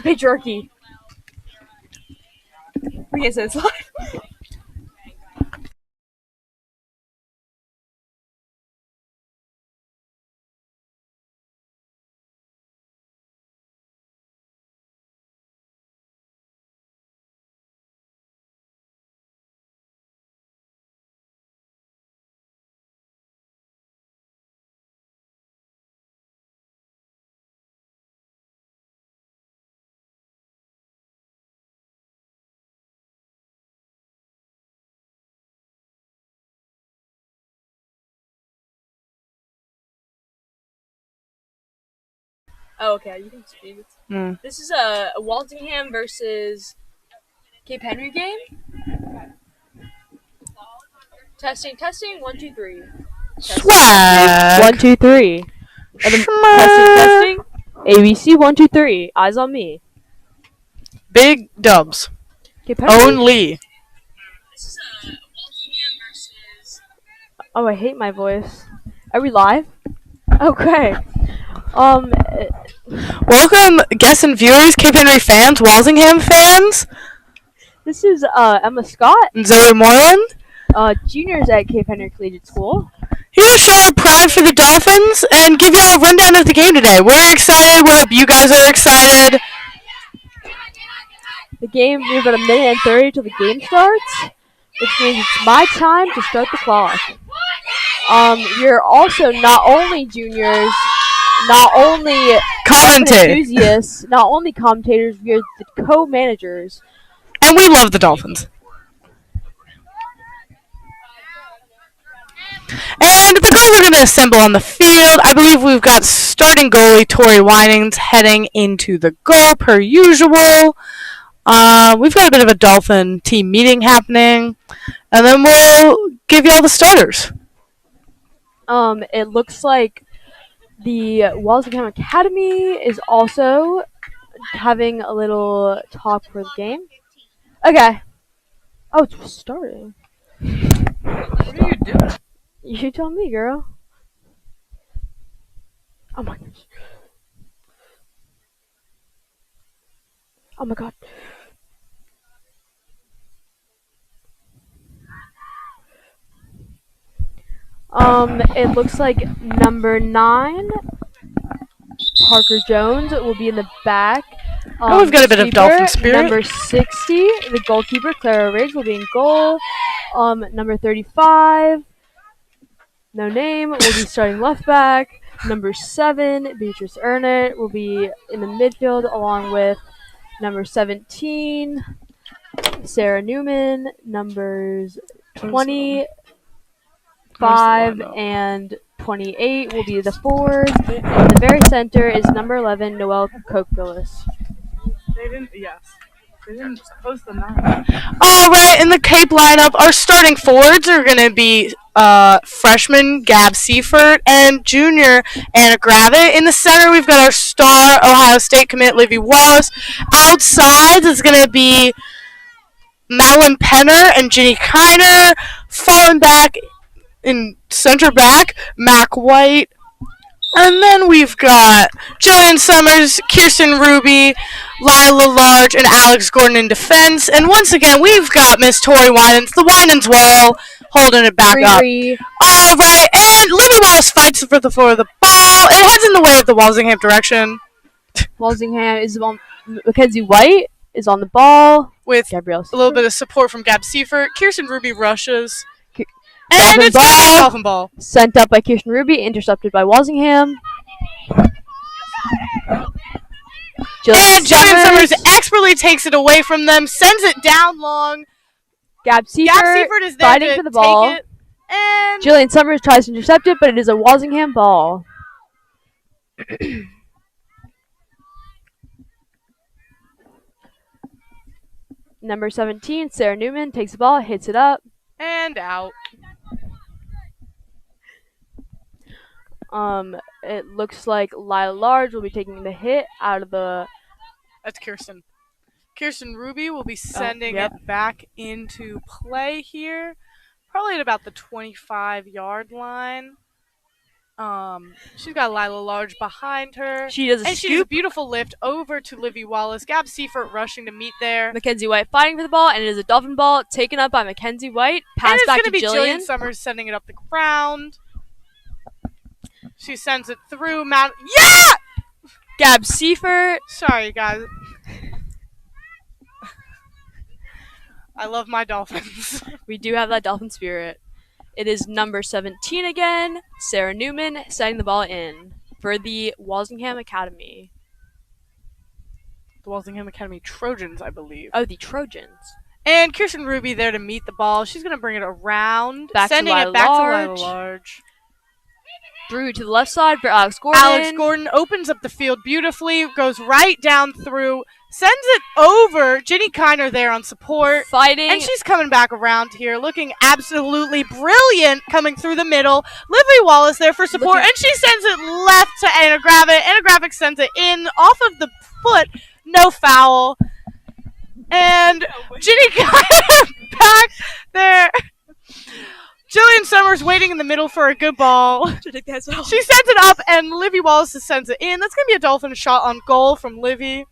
patriarchy. We can't say this live. Oh, okay, you can speak. This is a Walsingham versus Cape Henry game. Testing, 1, 2, 3. Swag. 1, 2, 3. Testing. ABC 1, 2, 3. Eyes on me. Big dubs. Cape Henry. Only. This is a Walsingham versus. Oh, I hate my voice. Are we live? Okay. Welcome, guests and viewers, Cape Henry fans, Walsingham fans. This is Emma Scott, And Zoe Moreland. Juniors at Cape Henry Collegiate School. Here to show our pride for the Dolphins and give you all a rundown of the game today. We're excited. We hope you guys are excited. The game, we have about 1:30 till the game starts, which means it's my time to start the clock. You're also not only juniors, not only enthusiasts, not only commentators, we are the co-managers. And we love the Dolphins. And the girls are going to assemble on the field. I believe we've got starting goalie Tori Winans heading into the goal per usual. We've got a bit of a Dolphin team meeting happening. And then we'll give you all the starters. It looks like the Walsingham Academy is also having a little talk for the game. Okay. Oh, it's starting. What are you doing? You tell me, girl. Oh my gosh. Oh my god. It looks like number 9, Parker Jones, will be in the back. We've got a bit of Dolphin spirit. Number 60, the goalkeeper, Clara Riggs, will be in goal. Number 35, no name, will be starting left back. Number 7, Beatrice Ernett, will be in the midfield along with number 17, Sarah Newman. Numbers 20, 5 and 28 will be the forwards. In the very center is number 11, Noelle Kokolis. They didn't post the 9. All right, in the Cape lineup, our starting forwards are going to be freshman Gab Seifert and junior Anna Gravitt. In the center, we've got our star Ohio State commit Livy Wallace. Outside is going to be Madeline Penner and Ginny Kiner. Falling back in center back, Mac White. And then we've got Jillian Summers, Kirsten Ruby, Lila Large, and Alex Gordon in defense. And once again, we've got Miss Tori Winans, the Winans wall, holding it back up. All right, and Livy Wallace fights for the floor of the ball. It heads in the way of the Walsingham direction. Walsingham is on. Mackenzie White is on the ball with Gabrielle a little bit of support from Gab Seifert. Kirsten Ruby rushes. And Dolphin it's going to be a Dolphin ball. Sent up by Kirsten Ruby, intercepted by Walsingham. Jillian Summers expertly takes it away from them, sends it down long. Gab Seifert is there fighting for the ball. Take it, and Jillian Summers tries to intercept it, but it is a Walsingham ball. Number 17, Sarah Newman, takes the ball, hits it up. And out. It looks like Lila Large will be taking the hit out of the... That's Kirsten. Kirsten Ruby will be sending it back into play here. Probably at about the 25-yard line. She's got Lila Large behind her. She does a and she does a scoop. beautiful lift over to Livy Wallace. Gab Seifert rushing to meet there. Mackenzie White fighting for the ball, and it is a Dolphin ball taken up by Mackenzie White. Pass and it's back going to to be Jillian. Summers sending it up the ground. She sends it through. Yeah! Gab Seifert. Sorry, guys. I love my Dolphins. We do have that Dolphin spirit. It is number 17 again, Sarah Newman, setting the ball in for the Walsingham Academy. The Walsingham Academy Trojans, I believe. Oh, the Trojans. And Kirsten Ruby there to meet the ball. She's going to bring it around, sending it back to Lila Large. Through to the left side for Alex Gordon. Alex Gordon opens up the field beautifully, goes right down through, sends it over. Ginny Kiner there on support. Fighting. And she's coming back around here, looking absolutely brilliant coming through the middle. Livy Wallace there for support, and she sends it left to Anna Gravitt. Anna Gravitt sends it in off of the foot. No foul. And Ginny Kiner back there. Jillian Summers waiting in the middle for a good ball. She sends it up, and Livy Wallace sends it in. That's going to be a Dolphin shot on goal from Livy.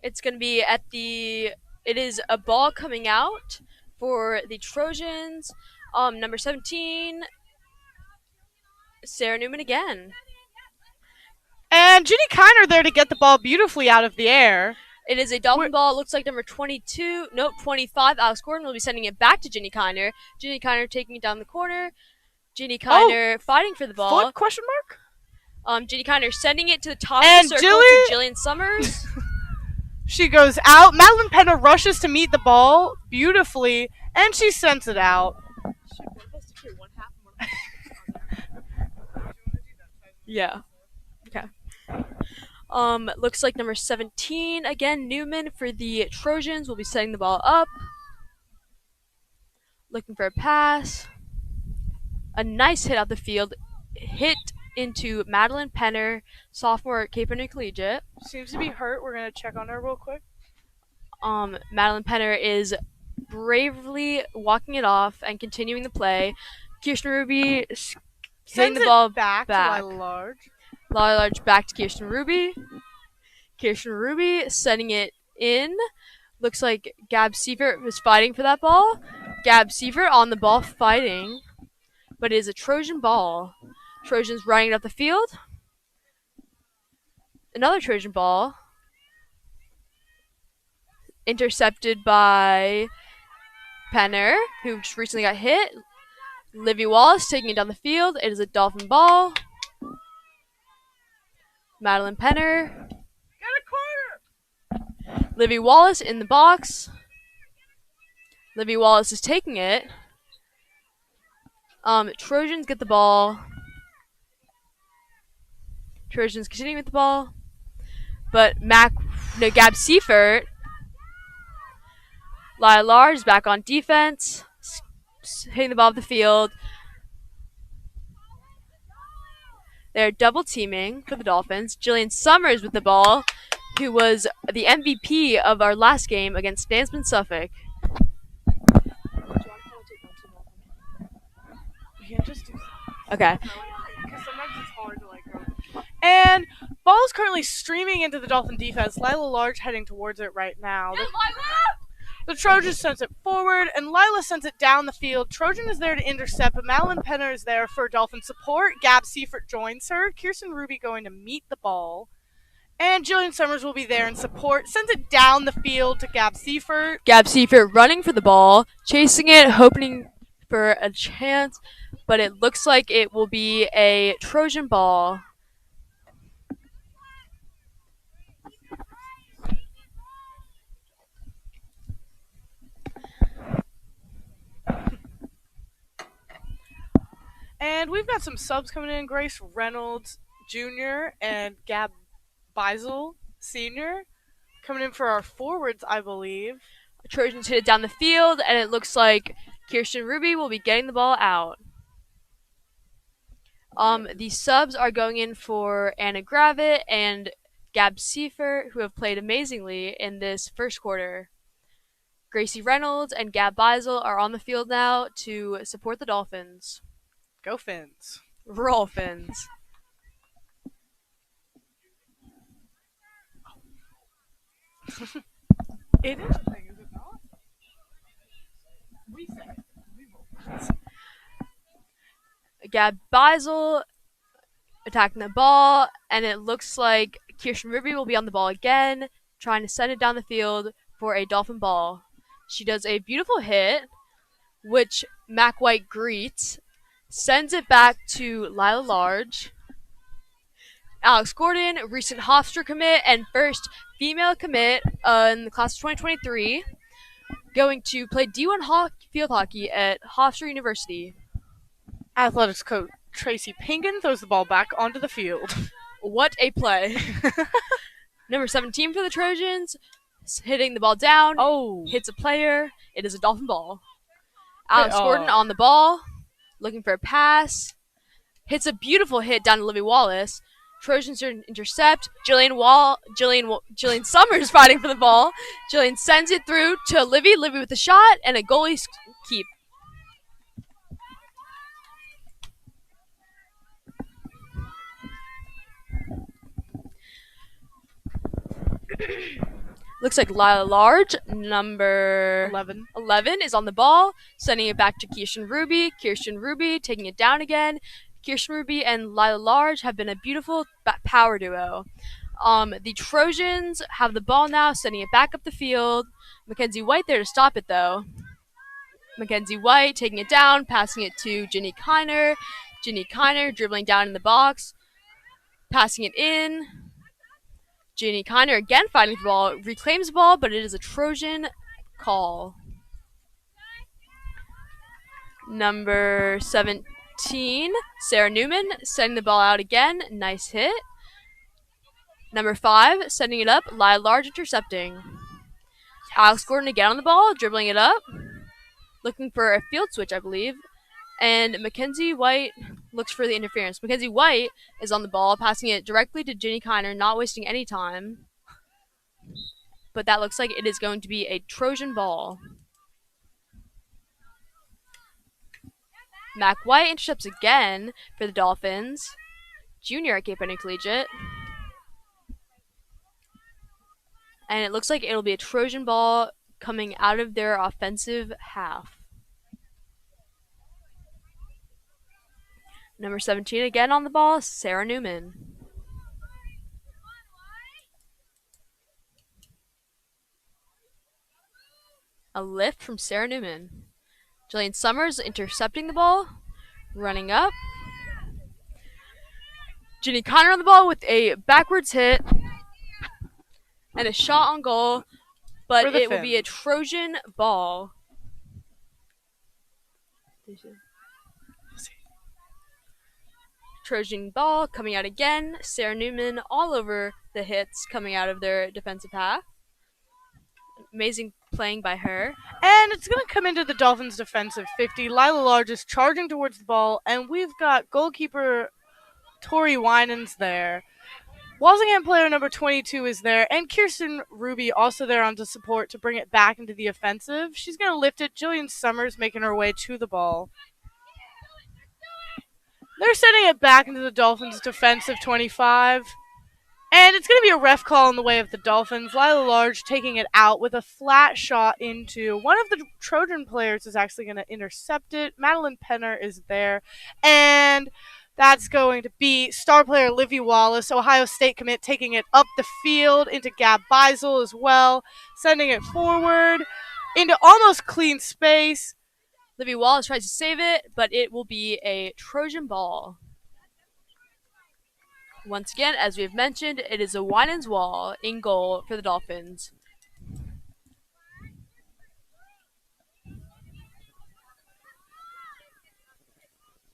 It's going to be it is a ball coming out for the Trojans. Number 17, Sarah Newman again. And Ginny Kiner there to get the ball beautifully out of the air. It is a Dolphin ball. It looks like number 22. Nope, 25. Alex Gordon will be sending it back to Ginny Kiner. Ginny Kiner taking it down the corner. Ginny Kiner fighting for the ball. Foot, question mark? Ginny Kiner sending it to the top of the circle to Jillian Summers. She goes out. Madeline Penna rushes to meet the ball beautifully, and she sends it out. Yeah. Okay. Looks like number 17 again, Newman for the Trojans will be setting the ball up. Looking for a pass. A nice hit out the field. Hit into Madeline Penner, sophomore at Cape Henry Collegiate. Seems to be hurt. We're going to check on her real quick. Madeline Penner is bravely walking it off and continuing the play. Kirsten Ruby hitting the ball back. To Lila Large. Lila Large back to Kirsten Ruby. Kirsten Ruby sending it in. Looks like Gab Seifert was fighting for that ball. Gab Seifert on the ball fighting. But it is a Trojan ball. Trojans running it up the field. Another Trojan ball. Intercepted by Penner, who just recently got hit. Livy Wallace taking it down the field. It is a Dolphin ball. Madeline Penner. Got a corner! Livy Wallace in the box. Livy Wallace is taking it. Trojans get the ball. Trojans continuing with the ball. But Gab Seifert. Lila Large is back on defense. Hitting the ball off the field. They're double teaming for the Dolphins. Jillian Summers with the ball, who was the MVP of our last game against Stansman Suffolk. Okay. Because sometimes it's hard to go. And ball is currently streaming into the Dolphin defense. Lila Large heading towards it right now. The Trojan sends it forward, and Lila sends it down the field. Trojan is there to intercept, but Madeline Penner is there for Dolphin support. Gab Seifert joins her. Kirsten Ruby going to meet the ball. And Jillian Summers will be there in support. Sends it down the field to Gab Seifert. Gab Seifert running for the ball, chasing it, hoping for a chance, but it looks like it will be a Trojan ball. And we've got some subs coming in. Grace Reynolds Jr. and Gab Beisel Sr. coming in for our forwards, I believe. Trojans hit it down the field, and it looks like Kirsten Ruby will be getting the ball out. The subs are going in for Anna Gravitt and Gab Seifert, who have played amazingly in this first quarter. Gracie Reynolds and Gab Beisel are on the field now to support the Dolphins. Go Finns. Roll Fins. It is a thing, is it not? We say it. We roll Finns. Gab Beisel attacking the ball, and it looks like Kirsten Ruby will be on the ball again, trying to send it down the field for a Dolphin ball. She does a beautiful hit, which Mac White greets, sends it back to Lila Large. Alex Gordon, recent Hofstra commit and first female commit in the class of 2023, going to play D1 field hockey at Hofstra University. Athletics coach Tracy Pinkin throws the ball back onto the field. What a play. Number 17 for the Trojans, hitting the ball down, hits a player. It is a Dolphin ball. Alex Gordon on the ball, looking for a pass, hits a beautiful hit down to Livy Wallace. Trojans intercept. Jillian Summers fighting for the ball. Jillian sends it through to Livy. Livy with a shot and a goalie keep. Looks like Lila Large, number 11 is on the ball, sending it back to Kirsten Ruby. Kirsten Ruby taking it down again. Kirsten Ruby and Lila Large have been a beautiful power duo. The Trojans have the ball now, sending it back up the field. Mackenzie White there to stop it, though. Mackenzie White taking it down, passing it to Ginny Kiner. Ginny Kiner dribbling down in the box, passing it in. Ginny Kiner again fighting for the ball, reclaims the ball, but it is a Trojan call. Number 17, Sarah Newman, sending the ball out again. Nice hit. Number 5, sending it up. Lila Large intercepting. Alex Gordon again on the ball, dribbling it up. Looking for a field switch, I believe. And Mackenzie White looks for the interference. Mackenzie White is on the ball, passing it directly to Ginny Kiner, not wasting any time. But that looks like it is going to be a Trojan ball. Mac White intercepts again for the Dolphins. Junior at Cape Henry Collegiate. And it looks like it'll be a Trojan ball coming out of their offensive half. Number 17 again on the ball, Sarah Newman. A lift from Sarah Newman. Jillian Summers intercepting the ball, running up. Ginny Kiner on the ball with a backwards hit and a shot on goal, but it will be a Trojan ball. Trojan ball coming out again. Sarah Newman all over the hits coming out of their defensive half. Amazing playing by her. And it's going to come into the Dolphins' defensive 50. Lila Large is charging towards the ball, and we've got goalkeeper Tori Winans there. Walsingham player number 22 is there, and Kirsten Ruby also there on to support to bring it back into the offensive. She's going to lift it. Jillian Summers making her way to the ball. They're sending it back into the Dolphins' defensive 25. And it's going to be a ref call in the way of the Dolphins. Lila Large taking it out with a flat shot into one of the Trojan players is actually going to intercept it. Madeline Penner is there. And that's going to be star player Livy Wallace, Ohio State commit, taking it up the field into Gab Beisel as well, sending it forward into almost clean space. Livy Wallace tries to save it, but it will be a Trojan ball. Once again, as we have mentioned, it is a Winans wall in goal for the Dolphins.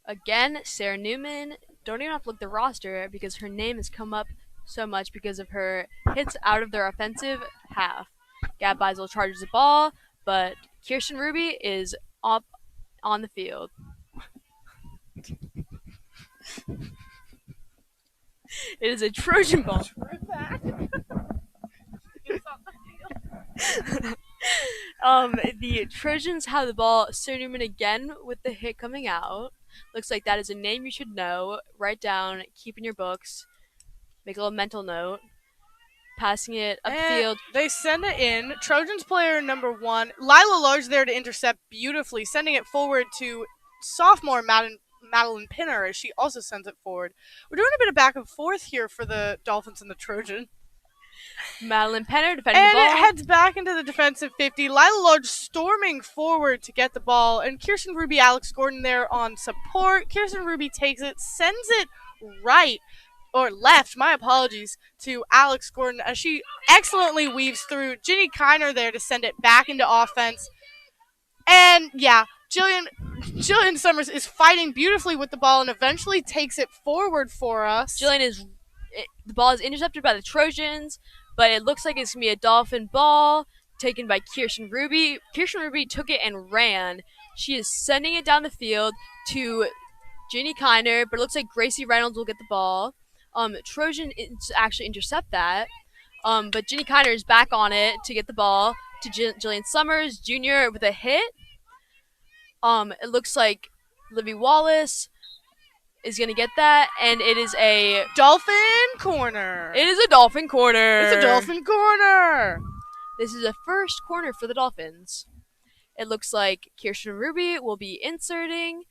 Again, Sarah Newman. Don't even have to look at the roster because her name has come up so much because of her hits out of their offensive half. Gab Beisel charges the ball, but Kirsten Ruby is up on the field. It is a Trojan ball. The Trojans have the ball. Sarah Newman again with the hit coming out. Looks like that is a name you should know. Write down, keep in your books, make a little mental note. Passing it up the And field. they send it in. Trojans player number 1, Lila Large, there to intercept beautifully, sending it forward to sophomore Madeline Pinner as she also sends it forward. We're doing a bit of back and forth here for the Dolphins and the Trojan. Madeline Penner defending And the ball. it heads back into the defensive 50. Lila Large storming forward to get the ball. And Kirsten Ruby, Alex Gordon there on support. Kirsten Ruby takes it, sends it right, or left, my apologies, to Alex Gordon as she excellently weaves through. Ginny Kiner there to send it back into offense. And yeah, Jillian Summers is fighting beautifully with the ball and eventually takes it forward for us. The ball is intercepted by the Trojans, but it looks like it's going to be a Dolphin ball taken by Kirsten Ruby. Kirsten Ruby took it and ran. She is sending it down the field to Ginny Kiner, but it looks like Gracie Reynolds will get the ball. Trojan actually intercept that. But Ginny Kiner is back on it to get the ball to Jillian Summers Jr. with a hit. It looks like Livy Wallace is going to get that, and it is a Dolphin corner. It is a Dolphin corner. It's a Dolphin corner. This is a first corner for the Dolphins. It looks like Kirsten Ruby will be inserting,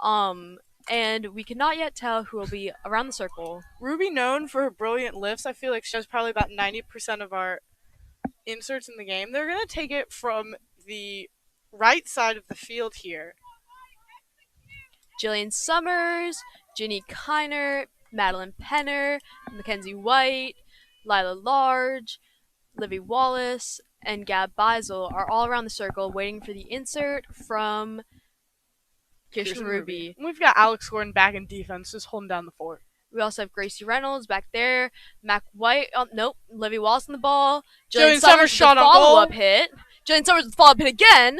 and we cannot yet tell who will be around the circle. Ruby, known for her brilliant lifts, I feel like she has probably about 90% of our inserts in the game. They're going to take it from the right side of the field here. Jillian Summers, Ginny Kiner, Madeline Penner, Mackenzie White, Lila Large, Livy Wallace, and Gab Beisel are all around the circle waiting for the insert from Kirsten Ruby. We've got Alex Gordon back in defense, just holding down the fort. We also have Gracie Reynolds back there. Mac White, Livy Wallace on the ball. Jillian Summers shot on follow-up hit. Jillian Summers with the follow-up hit again.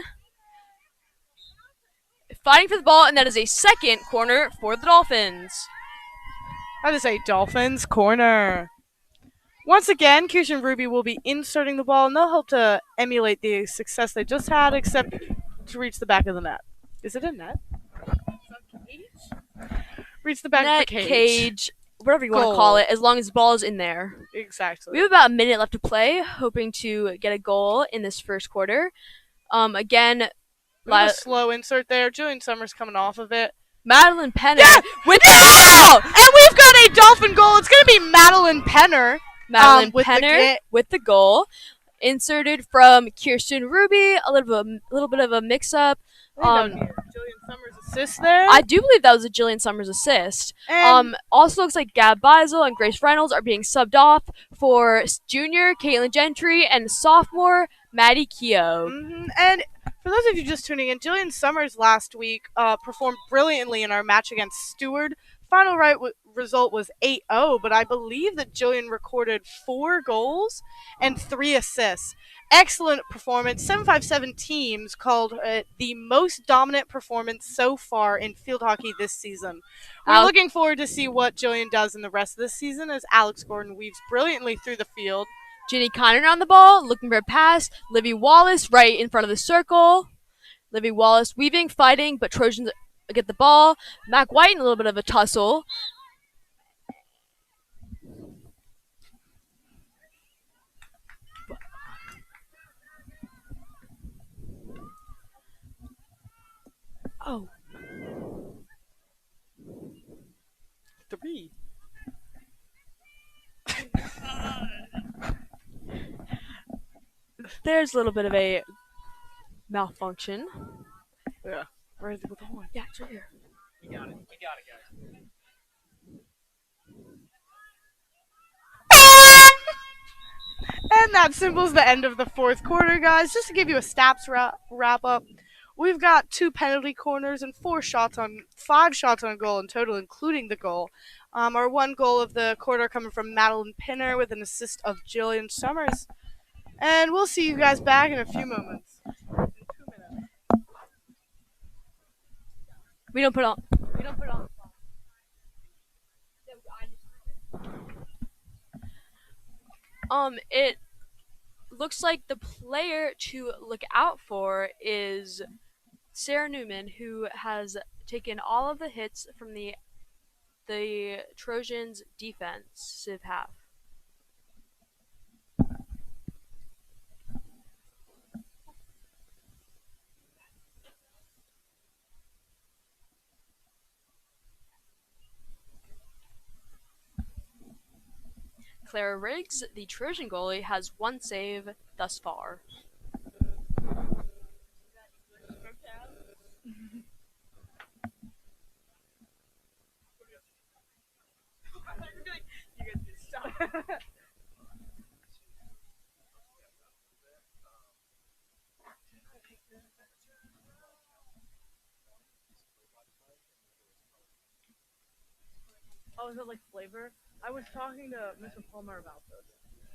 Fighting for the ball, and that is a second corner for the Dolphins. That is a Dolphins corner. Once again, Kirsten Ruby will be inserting the ball, and they'll hope to emulate the success they just had, except to reach the back of the net. Is it a net? Reach the back net, of the cage, whatever you want to call it, as long as the ball is in there. Exactly. We have about a minute left to play, hoping to get a goal in this first quarter. Again, a slow insert there. Jillian Summers coming off of it. Madeline Penner with the ball! And we've got a Dolphin goal. It's going to be Madeline Penner. Madeline Penner with the goal. Inserted from Kirsten Ruby. A little bit of a mix-up. Jillian Summers assist there. I do believe that was a Jillian Summers assist. Also looks like Gab Beisel and Grace Reynolds are being subbed off for junior Caitlin Gentry and sophomore Maddie Keogh. And for those of you just tuning in, Jillian Summers last week performed brilliantly in our match against Stewart. Final result was 8-0, but I believe that Jillian recorded 4 goals and 3 assists. Excellent performance. 757 Teams called it the most dominant performance so far in field hockey this season. We're looking forward to see what Jillian does in the rest of this season as Alex Gordon weaves brilliantly through the field. Ginny Kiner on the ball, looking for a pass. Livy Wallace right in front of the circle. Livy Wallace weaving, fighting, but Trojans get the ball. Mac White in a little bit of a tussle. Oh. 3. There's a little bit of a malfunction. Yeah. Where is it with the horn? Yeah, it's right here. We got it, guys. And that symbols the end of the fourth quarter, guys. Just to give you a stats wrap up, we've got 2 penalty corners and 5 shots on goal in total, including the goal. Our 1 goal of the quarter coming from Madeline Pinner with an assist of Jillian Summers. And we'll see you guys back in a few moments. In 2 minutes. We don't put on. It looks like the player to look out for is Sarah Newman, who has taken all of the hits from the Trojans' defensive half. Clara Riggs, the Trojan goalie, has one save thus far. Oh, is it like flavor? I was talking to Mr. Palmer about this.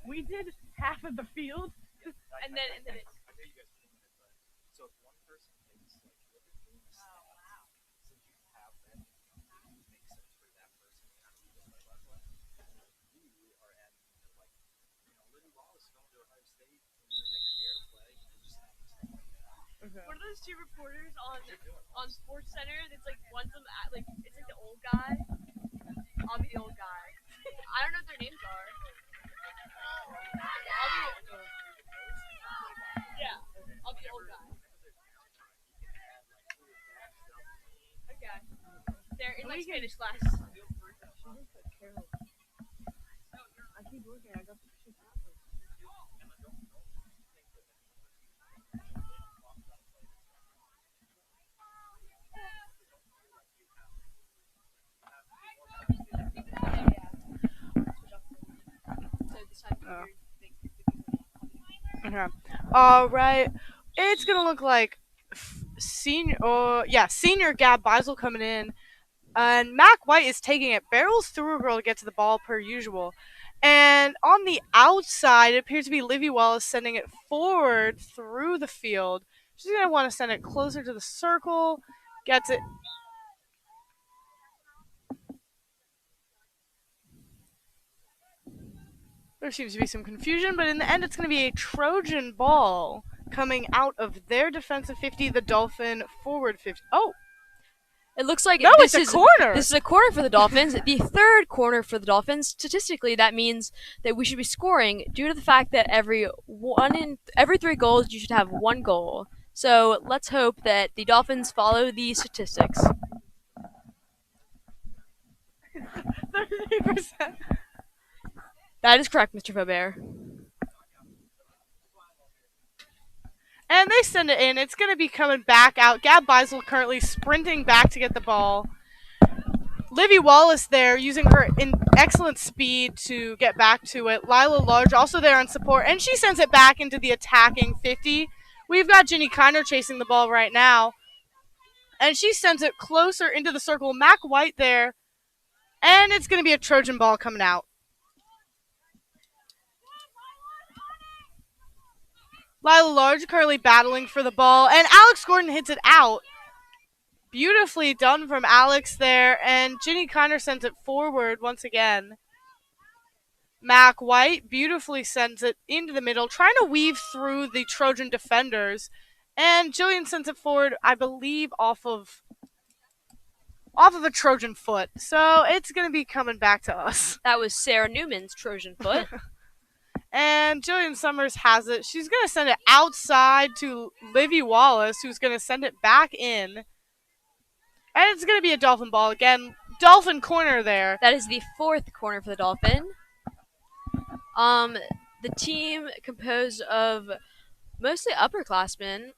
We did half of the field, And then I knew you guys were doing it, but so if one person takes like liver juice, since you have that, it makes sense for that person to kind of be the left left. You are at like, Libby Wallace is going to Ohio State next year to play, and just having stuff like that. Okay. What are those two reporters on Sports Center? It's like one's like it's like the old guy. I'll be the old guy. I don't know what their names are. I'll be the old guy. Okay. They're in like Spanish class. She looks like Carol. I keep looking. I got the she's awesome. Okay. All right. It's gonna look like senior Gab Beisel coming in, and Mac White is taking it. Barrels through a girl to get to the ball per usual, and on the outside it appears to be Livy Wallace sending it forward through the field. She's gonna want to send it closer to the circle. Gets it. There seems to be some confusion, but in the end, it's going to be a Trojan ball coming out of their defensive 50, the Dolphin forward 50. Oh, It looks like no, this it's is a corner. This is a corner for the Dolphins. The third corner for the Dolphins. Statistically, that means that we should be scoring due to the fact that every 3 goals you should have 1 goal. So let's hope that the Dolphins follow these statistics. 33%. That is correct, Mr. Faubert. And they send it in. It's going to be coming back out. Gab Beisel currently sprinting back to get the ball. Livy Wallace there using her excellent speed to get back to it. Lila Large also there on support. And she sends it back into the attacking 50. We've got Ginny Kiner chasing the ball right now. And she sends it closer into the circle. Mac White there. And it's going to be a Trojan ball coming out. Lila Large currently battling for the ball, and Alex Gordon hits it out. Beautifully done from Alex there, and Ginny Kiner sends it forward once again. Mac White beautifully sends it into the middle, trying to weave through the Trojan defenders, and Jillian sends it forward, I believe, off of a Trojan foot. So it's going to be coming back to us. That was Sarah Newman's Trojan foot. And Jillian Summers has it. She's going to send it outside to Livy Wallace, who's going to send it back in. And it's going to be a Dolphin ball again. Dolphin corner there. That is the 4th corner for the Dolphin. The team composed of mostly upperclassmen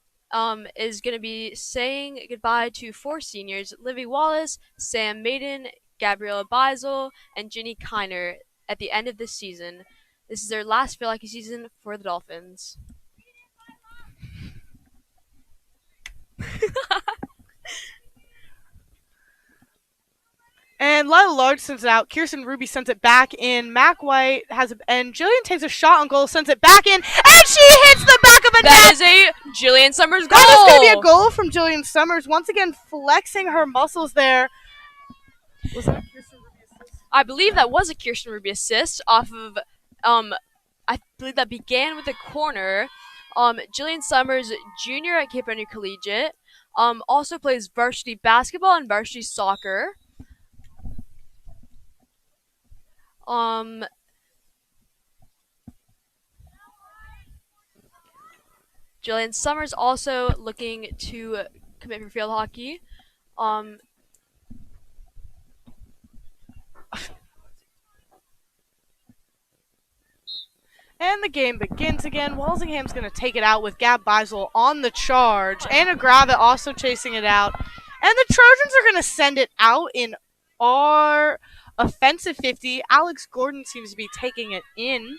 is going to be saying goodbye to 4 seniors: Livy Wallace, Sam Maiden, Gabriella Beisel, and Ginny Kiner at the end of this season. This is their last Feel Lucky season for the Dolphins. And Lila Large sends it out. Kirsten Ruby sends it back in. Mac White has it, and Jillian takes a shot on goal, sends it back in, and she hits the back of a net. That is a Jillian Summers goal. That is going to be a goal from Jillian Summers, once again flexing her muscles there. Was that a Kirsten Ruby assist? I believe that was a Kirsten Ruby assist off of, I believe that began with a corner. Jillian Summers, junior at Cape Henry Collegiate. Also plays varsity basketball and varsity soccer. Jillian Summers also looking to commit for field hockey. And the game begins again. Walsingham's going to take it out with Gab Beisel on the charge. Anna Gravitt also chasing it out. And the Trojans are going to send it out in our offensive 50. Alex Gordon seems to be taking it in.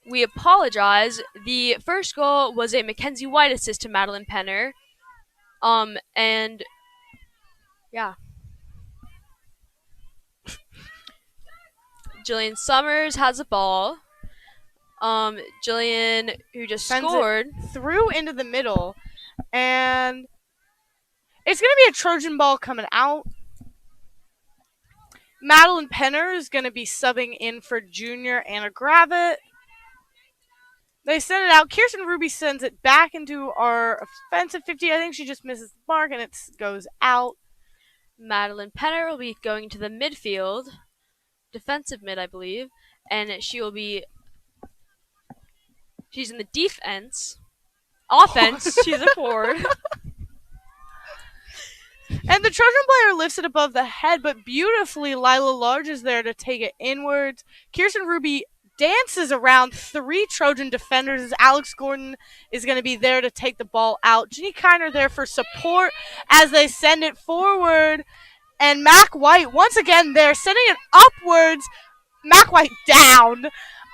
We apologize. The first goal was a Mackenzie White assist to Madeline Penner. And yeah. Jillian Summers has the ball. Jillian, who just scored, through into the middle, and it's going to be a Trojan ball coming out. Madeline Penner is going to be subbing in for junior Anna Gravitt. They send it out. Kirsten Ruby sends it back into our offensive 50. I think she just misses the mark, and it goes out. Madeline Penner will be going to the midfield, defensive mid, I believe, and she will be. She's in the defense. Offense, she's a forward. And the Trojan player lifts it above the head, but beautifully Lila Large is there to take it inwards. Kirsten Ruby dances around 3 Trojan defenders as Alex Gordon is going to be there to take the ball out. Ginny Kiner there for support as they send it forward. And Mac White, once again, they're sending it upwards. Mac White down.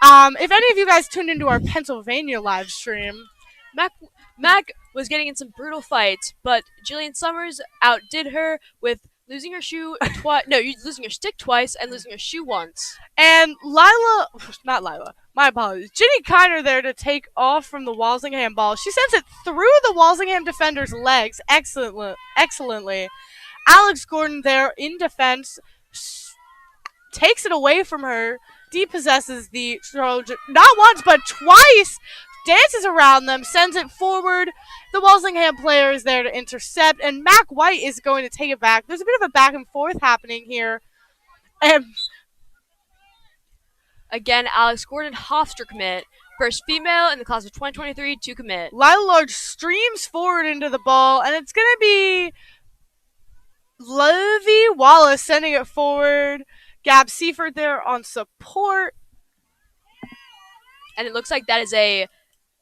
If any of you guys tuned into our Pennsylvania live stream, Mac was getting in some brutal fights, but Jillian Summers outdid her with losing her shoe twice. No, losing her stick twice and losing her shoe once. And not Lila, my apologies. Ginny Kiner there to take off from the Walsingham ball. She sends it through the Walsingham defender's legs excellently. Alex Gordon there in defense takes it away from her, depossesses the Trojan, not once but twice, dances around them, sends it forward. The Walsingham player is there to intercept, and Mac White is going to take it back. There's a bit of a back and forth happening here. And again, Alex Gordon, Hofstra commit. First female in the class of 2023 to commit. Lila Large streams forward into the ball, and it's going to be Lovie Wallace sending it forward. Gab Seifert there on support. And it looks like that is a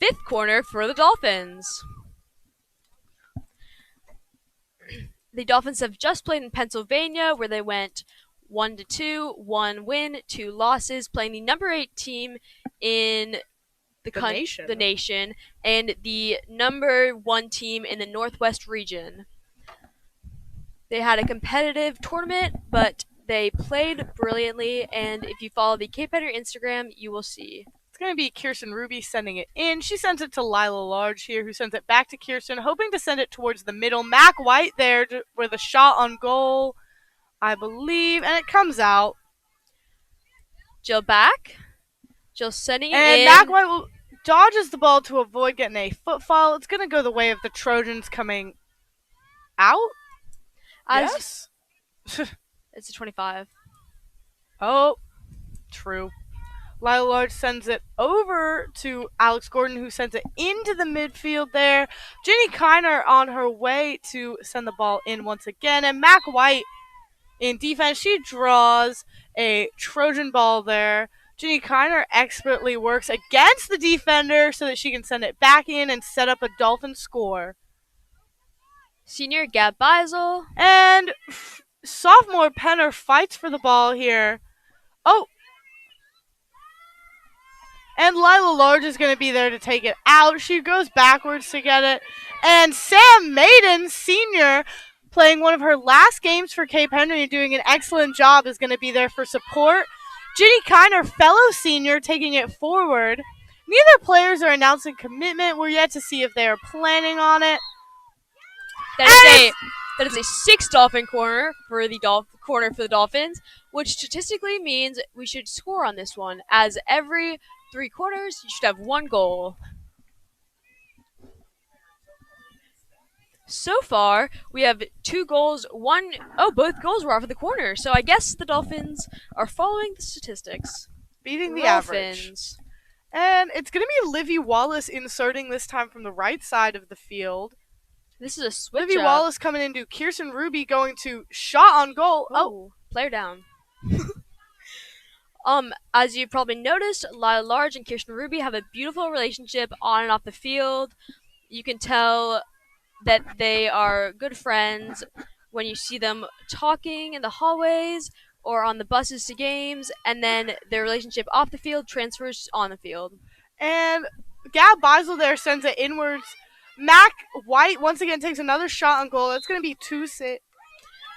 5th corner for the Dolphins. The Dolphins have just played in Pennsylvania, where they went 1-2, 1 win, 2 losses, playing the number 8 team in the nation, and the number 1 team in the Northwest region. They had a competitive tournament, but they played brilliantly, and if you follow the Cape Header Instagram, you will see. It's going to be Kirsten Ruby sending it in. She sends it to Lila Large here, who sends it back to Kirsten, hoping to send it towards the middle. Mac White there with a shot on goal, I believe, and it comes out. Jill back. Jill sending it in. And Mac White dodges the ball to avoid getting a foot foul. It's going to go the way of the Trojans coming out. Yes. It's a 25. Oh, true. Lila Large sends it over to Alex Gordon, who sends it into the midfield there. Ginny Kiner on her way to send the ball in once again. And Mac White in defense, she draws a Trojan ball there. Ginny Kiner expertly works against the defender so that she can send it back in and set up a Dolphin score. Senior Gab Beisel. And sophomore Penner fights for the ball here. Oh. And Lila Large is going to be there to take it out. She goes backwards to get it. And Sam Maiden, senior, playing one of her last games for Cape Henry, doing an excellent job, is going to be there for support. Ginny Kiner, fellow senior, taking it forward. Neither players are announcing commitment. We're yet to see if they are planning on it. That is That is a 6 dolphin corner for the Dolphins, which statistically means we should score on this one, as every 3 corners you should have 1 goal. So far, we have 2 goals. Both goals were off of the corner. So I guess the Dolphins are following the statistics. Beating the average. Dolphins. And it's going to be Livy Wallace inserting this time from the right side of the field. This is a switch Livy up. Wallace coming into Kirsten Ruby going to shot on goal. Oh, player down. As you probably noticed, Lila Large and Kirsten Ruby have a beautiful relationship on and off the field. You can tell that they are good friends when you see them talking in the hallways or on the buses to games, and then their relationship off the field transfers on the field. And Gab Beisel there sends it inwards. Mac White once again takes another shot on goal. That's going to be 2-6.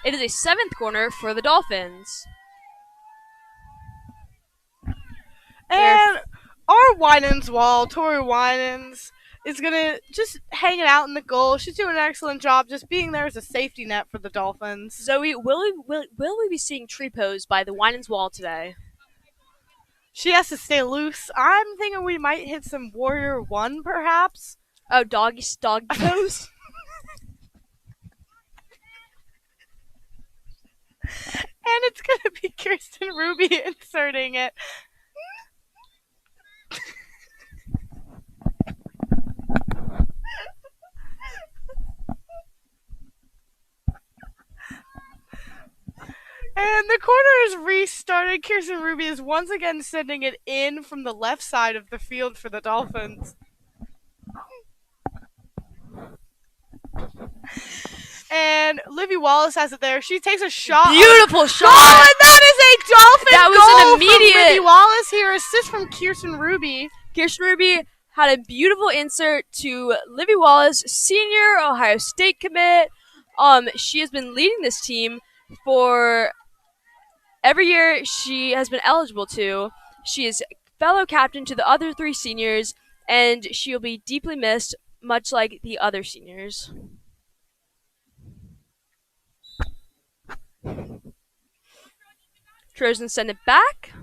It is a 7th corner for the Dolphins. And our Winans wall, Tori Winans, is going to just hang it out in the goal. She's doing an excellent job just being there as a safety net for the Dolphins. Zoe, will we be seeing tree pose by the Winans wall today? She has to stay loose. I'm thinking we might hit some Warrior 1, perhaps. Oh, doggy pose? And it's going to be Kirsten Ruby inserting it. And the corner is restarted. Kirsten Ruby is once again sending it in from the left side of the field for the Dolphins. And Livy Wallace has it there. She takes a shot. Beautiful shot. Oh, and that is a Dolphin That was goal an immediate. from Livy Wallace here. Assist from Kirsten Ruby. Kirsten Ruby had a beautiful insert to Livy Wallace, senior Ohio State commit. She has been leading this team for every year she has been eligible to. She is fellow captain to the other 3 seniors, and she will be deeply missed, much like the other seniors. Trojan send it back.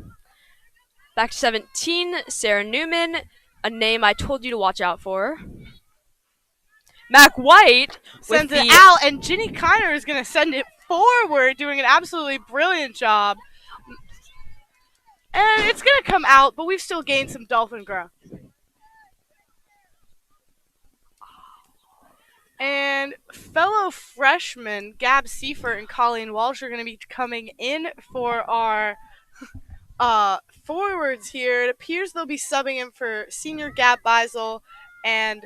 Back to 17, Sarah Newman, a name I told you to watch out for. Mac White sends it out, and Ginny Kiner is going to send it forward, doing an absolutely brilliant job. And it's going to come out, but we've still gained some Dolphin ground. And fellow freshmen Gab Seifert and Colleen Walsh are going to be coming in for our forwards here. It appears they'll be subbing in for senior Gab Beisel and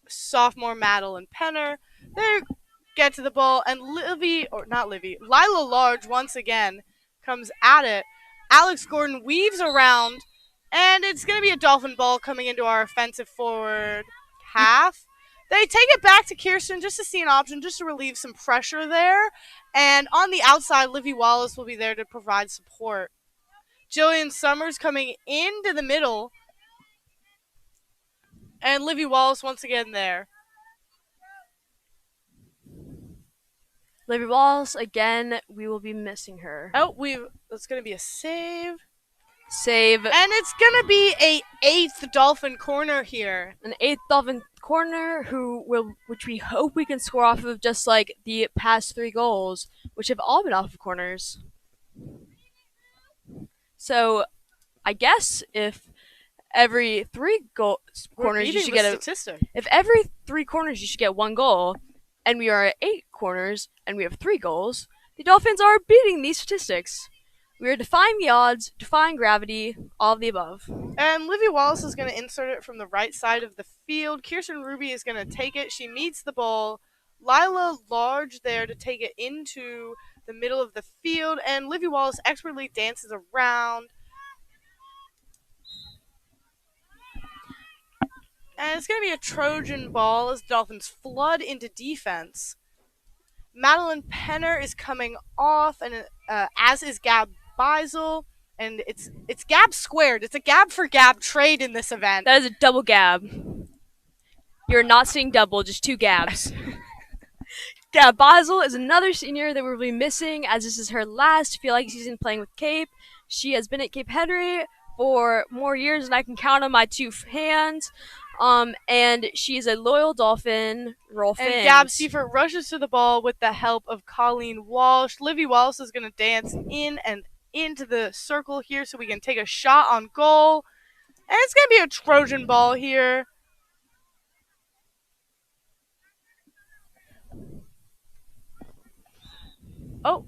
sophomore Madeline Penner. They get to the ball, and Lila Large once again comes at it. Alex Gordon weaves around, and it's going to be a Dolphin ball coming into our offensive forward half. They take it back to Kirsten just to see an option, just to relieve some pressure there. And on the outside, Livy Wallace will be there to provide support. Jillian Summers coming into the middle. And Livy Wallace once again there. Livy Wallace, again, we will be missing her. Oh, that's going to be a save. Save. And it's going to be a 8th Dolphin corner here. An 8th Dolphin corner which we hope we can score off of, just like the past 3 goals, which have all been off of corners. So, I guess if every 3 corners you should get if every 3 corners you should get 1 goal, and we are at 8 corners and we have 3 goals, the Dolphins are beating these statistics. We are defying the odds, defying gravity, all of the above. And Livy Wallace is going to insert it from the right side of the field. Kirsten Ruby is going to take it. She meets the ball. Lila Large there to take it into the middle of the field. And Livy Wallace expertly dances around. And it's going to be a Trojan ball as the Dolphins flood into defense. Madeline Penner is coming off, and as is Gab Beisel, and it's Gab squared. It's a Gab for Gab trade in this event. That is a double Gab. You're not seeing double, just 2 Gabs. Yeah, Basel is another senior that we'll be missing as this is her last Feel season playing with Cape. She has been at Cape Henry for more years than I can count on my hands. And she is a loyal Dolphin. Roll And fins. Gab Seifert rushes to the ball with the help of Colleen Walsh. Livy Wallace is going to dance in and into the circle here so we can take a shot on goal. And it's going to be a Trojan ball here. Oh.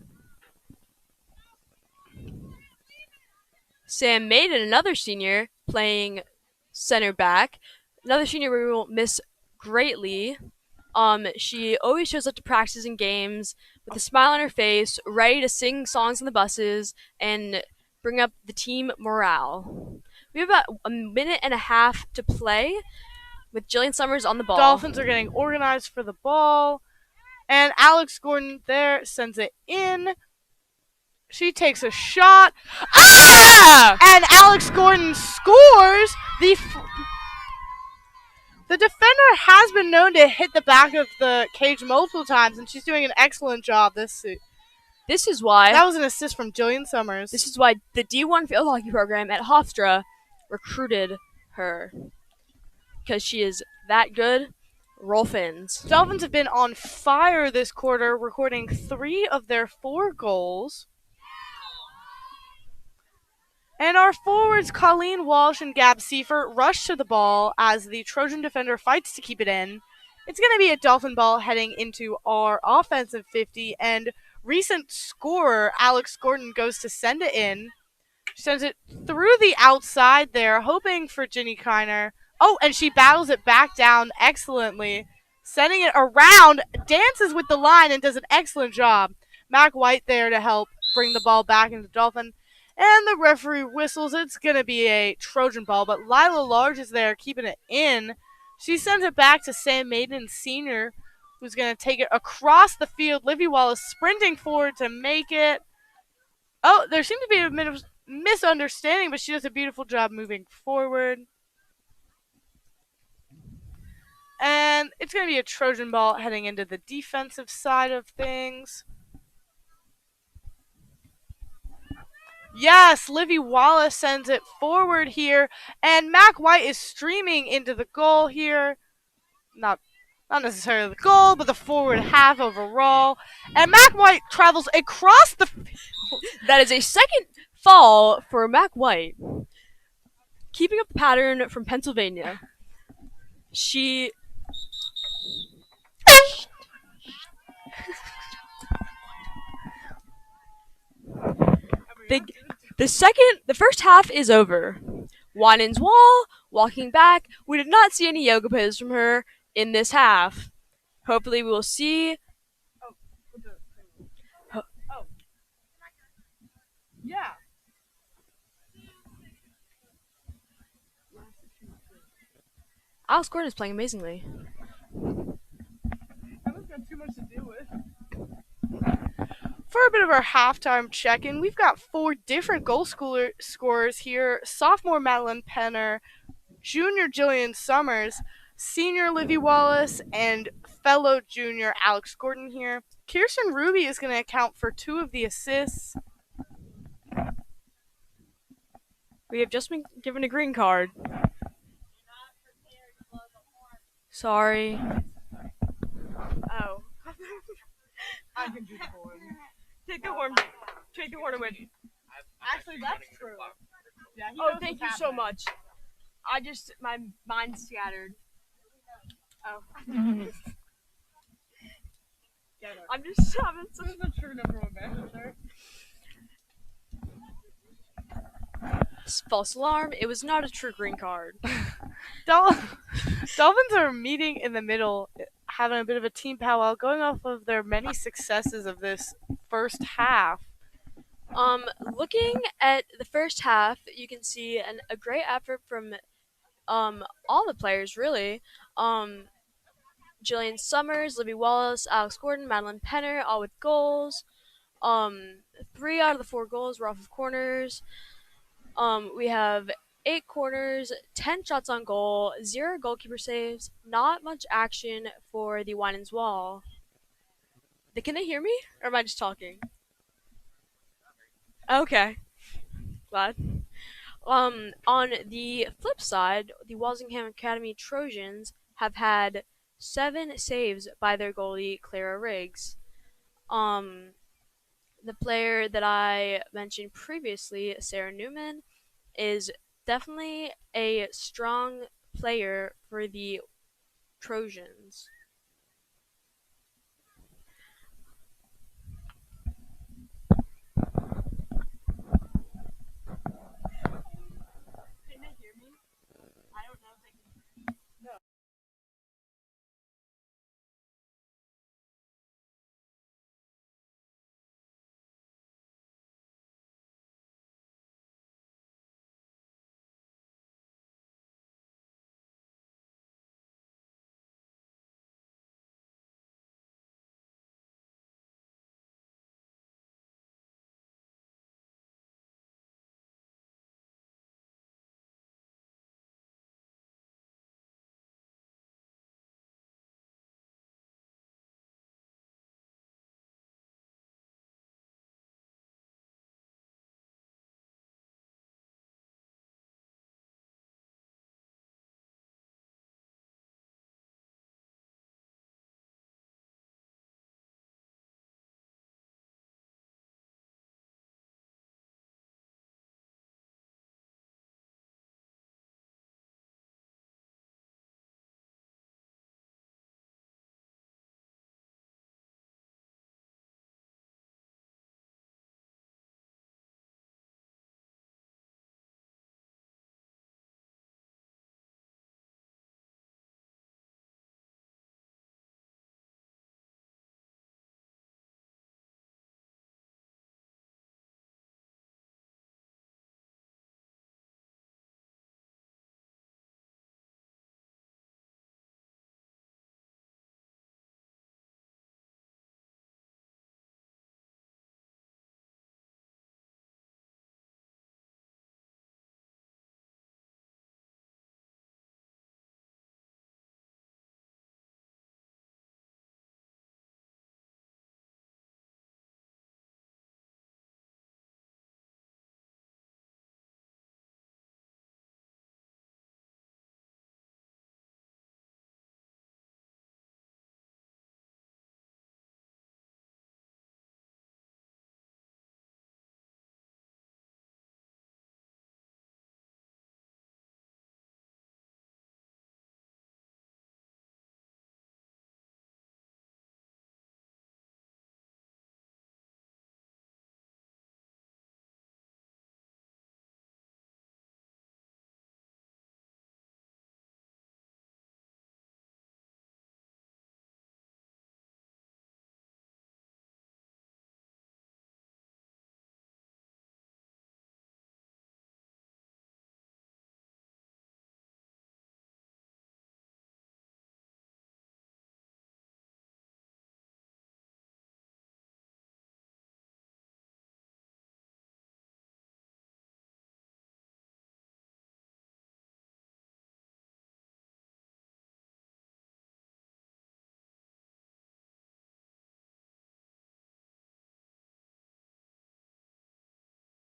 Sam Maiden, another senior, playing center back. Another senior we will miss greatly. She always shows up to practice and games with a smile on her face, ready to sing songs on the buses and bring up the team morale. We have about a minute and a half to play with Jillian Summers on the ball. Dolphins are getting organized for the ball. And Alex Gordon there sends it in. She takes a shot. Ah! And Alex Gordon scores. The defender has been known to hit the back of the cage multiple times, and she's doing an excellent job this is why that was an assist from Jillian Summers. This is why the D1 field hockey program at Hofstra recruited her, because she is that good. Roll fins. Dolphins have been on fire this quarter, recording 3 of their 4 goals. And our forwards, Colleen Walsh and Gab Seifert, rush to the ball as the Trojan defender fights to keep it in. It's going to be a Dolphin ball heading into our offensive 50, and recent scorer Alex Gordon goes to send it in. She sends it through the outside there, hoping for Ginny Kiner. Oh, and she battles it back down excellently, sending it around, dances with the line, and does an excellent job. Mac White there to help bring the ball back into Dolphin. And the referee whistles. It's going to be a Trojan ball, but Lila Large is there keeping it in. She sends it back to Sam Maiden Sr., who's going to take it across the field. Livy Wallace sprinting forward to make it. Oh, there seemed to be a misunderstanding, but she does a beautiful job moving forward. And it's going to be a Trojan ball heading into the defensive side of things. Yes, Livy Wallace sends it forward here, and Mac White is streaming into the goal here. Not necessarily the goal, but the forward half overall. And Mac White travels across the field. That is a second fall for Mac White. Keeping up the pattern from Pennsylvania. The first half is over. Winans Wall, walking back. We did not see any yoga poses from her in this half. Hopefully we will see. Yeah. Alex Gordon is playing amazingly. I've got too much to do with. For a bit of our halftime check-in, we've got 4 different goal scorers here. Sophomore Madeline Penner, junior Jillian Summers, senior Livy Wallace, and fellow junior Alex Gordon here. Kirsten Ruby is going to account for 2 of the assists. We have just been given a green card. Sorry. Oh. I can do the horn. Take the horn. Take the horn away. Actually, that's true. Yeah, Oh, thank you so much. My mind's scattered. Oh. I'm just having some. This is the true number 1 manager. False alarm. It was not a true green card. Dolphins are meeting in the middle, having a bit of a team powwow, going off of their many successes of this first half. Looking at the first half, you can see a great effort from all the players, really. Jillian Summers, Libby Wallace, Alex Gordon, Madeline Penner, all with goals. 3 out of the 4 goals were off of corners. We have 8 corners, 10 shots on goal, 0 goalkeeper saves. Not much action for the Winans Wall. Can they hear me? Or am I just talking? Okay. Glad. On the flip side, the Walsingham Academy Trojans have had 7 saves by their goalie, Clara Riggs. Um, the player that I mentioned previously, Sarah Newman, is definitely a strong player for the Trojans. Can they hear me? I don't know if they can.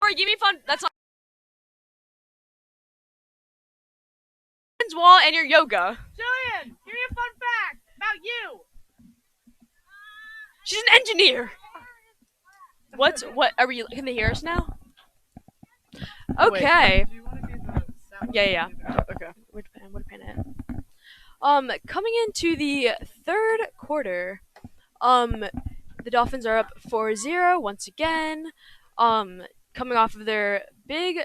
Or give me fun. That's on wall and your yoga. Jillian, give me a fun fact about you. She's an engineer. What are we? Can they hear us now? Okay. Wait, do you want to be the sound? Yeah. Okay. What pin it? Coming into the third quarter, the Dolphins are up 4-0 once again. Coming off of their big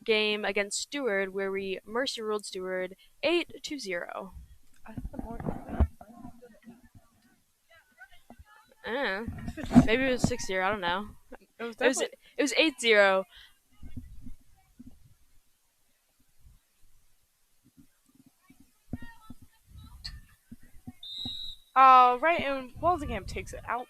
game against Steward, where we mercy ruled Steward 8-0. I thought more. Maybe it was 6-0. I don't know. It was It was definitely. it was 8-0. Right, and Walsingham takes it out.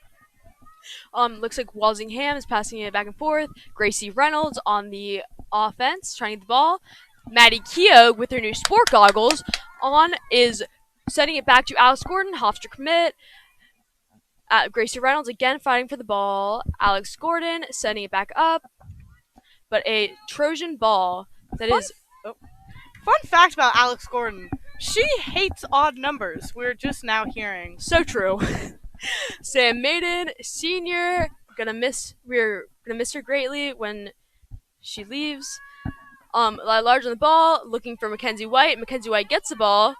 Looks like Walsingham is passing it back and forth. Gracie Reynolds on the offense, trying to get the ball. Maddie Keogh with her new sport goggles on is setting it back to Alice Gordon. Hofstra commit. Gracie Reynolds again fighting for the ball. Alex Gordon sending it back up, but a Trojan ball that Fun, is fun fact about Alex Gordon: she hates odd numbers. We're just now hearing. so true. Sam Maiden Senior we're gonna miss her greatly when she leaves. Large on the ball, looking for Mackenzie White. Mackenzie White gets the ball.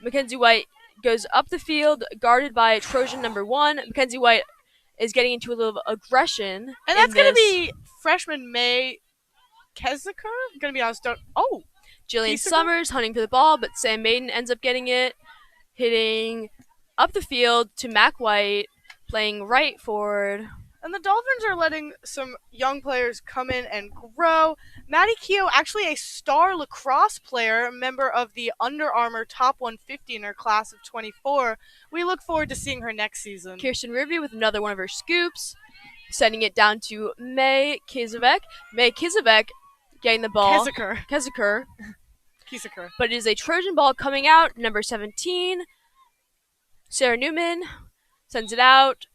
Mackenzie White goes up the field, guarded by Trojan number 1. Mackenzie White is getting into a little aggression. And that's going to be freshman May Keziker? I'm going to be honest, Jillian Kieseker? Summers hunting for the ball, but Sam Maiden ends up getting it, hitting up the field to Mac White, playing right forward. And the Dolphins are letting some young players come in and grow. Maddie Keogh, actually a star lacrosse player, member of the Under Armour Top 150 in her class of 24. We look forward to seeing her next season. Kirsten Ruby with another one of her scoops, sending it down to May Kizavek. May Kizavek getting the ball. Keziker. But it is a Trojan ball coming out, number 17. Sarah Newman sends it out,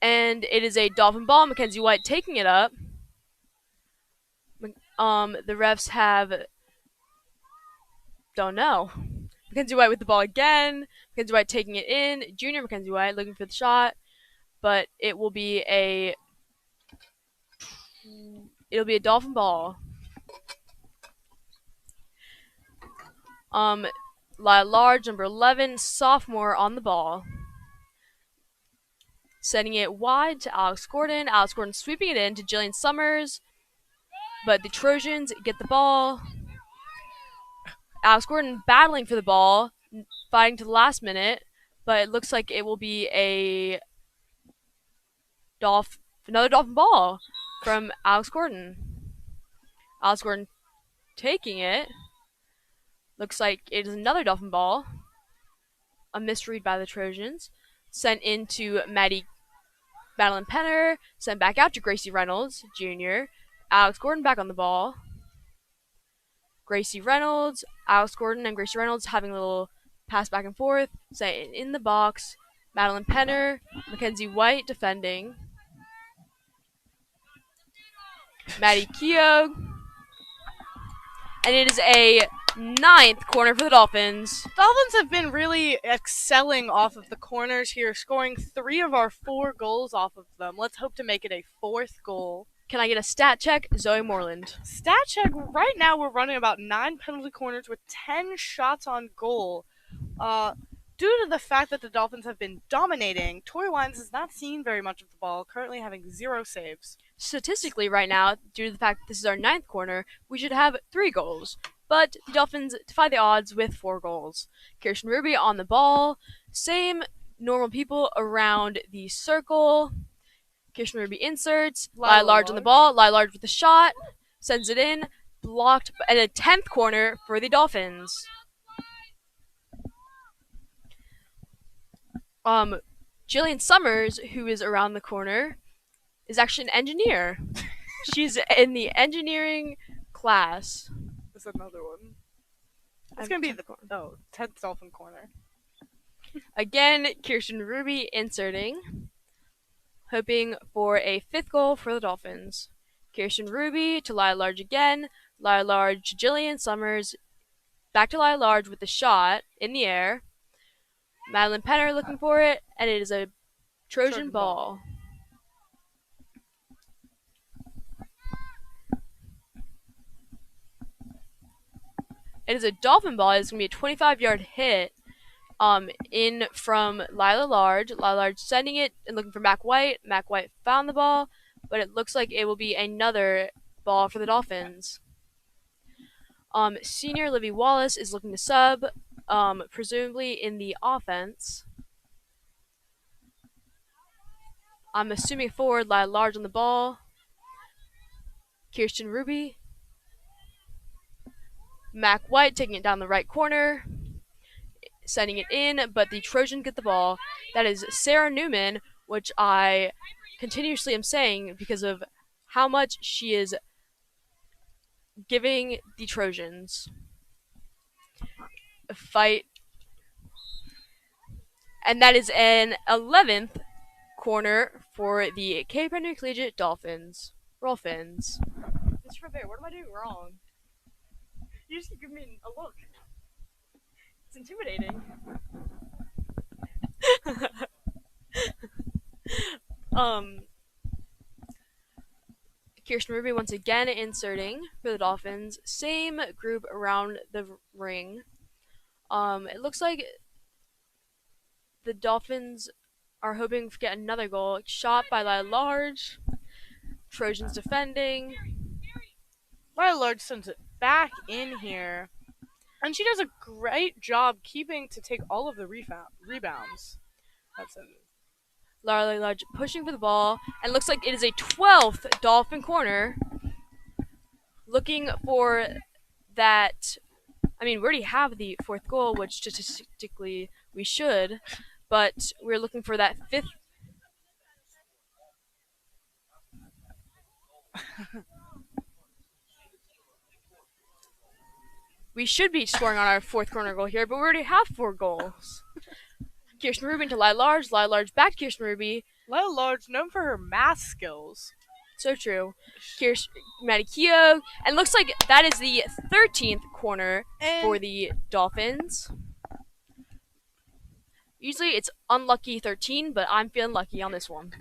and it is a Dolphin ball. Mackenzie White taking it up. The refs don't know. Mackenzie White with the ball again. Mackenzie White taking it in. Junior Mackenzie White looking for the shot, but it'll be a Dolphin ball. Large, number 11, sophomore on the ball. Sending it wide to Alex Gordon. Alex Gordon sweeping it in to Jillian Summers. But the Trojans get the ball. Alex Gordon battling for the ball, fighting to the last minute. But it looks like it will be another Dolphin ball from Alex Gordon. Alex Gordon taking it. Looks like it is another Dolphin ball. A misread by the Trojans. Sent into Madeline Penner. Sent back out to Gracie Reynolds, Jr. Alex Gordon back on the ball. Gracie Reynolds, Alex Gordon, and Gracie Reynolds having a little pass back and forth. Sent it in the box. Madeline Penner, Mackenzie White defending. Maddie Keogh. And it is a 9th corner for the Dolphins. Dolphins have been really excelling off of the corners here, scoring 3 of our 4 goals off of them. Let's hope to make it a 4th goal. Can I get a stat check? Zoe Moreland. Stat check, right now we're running about 9 penalty corners with 10 shots on goal. Due to the fact that the Dolphins have been dominating, Tori Wines has not seen very much of the ball, currently having 0 saves. Statistically, right now, due to the fact that this is our 9th corner, we should have 3 goals. But the Dolphins defy the odds with 4 goals. Kirsten Ruby on the ball. Same normal people around the circle. Kirsten Ruby inserts. Lila Large on the ball. Lila Large with the shot. Sends it in. Blocked. And a 10th corner for the Dolphins. Jillian Summers, who is around the corner, is actually an engineer. She's in the engineering class. There's another one. It's going to be the 10th Dolphin corner. Again, Kirsten Ruby inserting, hoping for a 5th goal for the Dolphins. Kirsten Ruby to Lila Large again. Lila Large to Jillian Summers. Back to Lila Large with the shot in the air. Madeline Penner looking for it, and it is a Trojan ball. It is a Dolphin ball. It's going to be a 25-yard hit in from Lila Large. Lila Large sending it and looking for Mac White. Mac White found the ball, but it looks like it will be another ball for the Dolphins. Senior Livy Wallace is looking to sub, presumably in the offense. I'm assuming forward, Lila Large on the ball. Kirsten Ruby. Mac White taking it down the right corner, sending it in, but the Trojans get the ball. That is Sarah Newman, which I continuously am saying because of how much she is giving the Trojans a fight. And that is an 11th corner for the Cape Henry Collegiate Dolphins. Roll Fins. Mr. Bear, what am I doing wrong? You just give me a look. It's intimidating. Kirsten Ruby once again inserting for the Dolphins. Same group around the ring. It looks like the Dolphins are hoping to get another goal. Shot by Lila Large. Trojans defending. Lila Large sends it back in here. And she does a great job keeping to take all of the rebounds. That's it. Lila Large pushing for the ball. And looks like it is a 12th Dolphin corner. Looking for that. I mean, we already have the 4th goal, which statistically we should. But we're looking for that 5th. We should be scoring on our 4th corner goal here, but we already have 4 goals. Kirsten Ruby to Lila Large back to Kirsten Ruby. Lila Large, known for her math skills. So true. Maddie Keogh. And looks like that is the 13th corner for the Dolphins. Usually it's unlucky 13, but I'm feeling lucky on this one.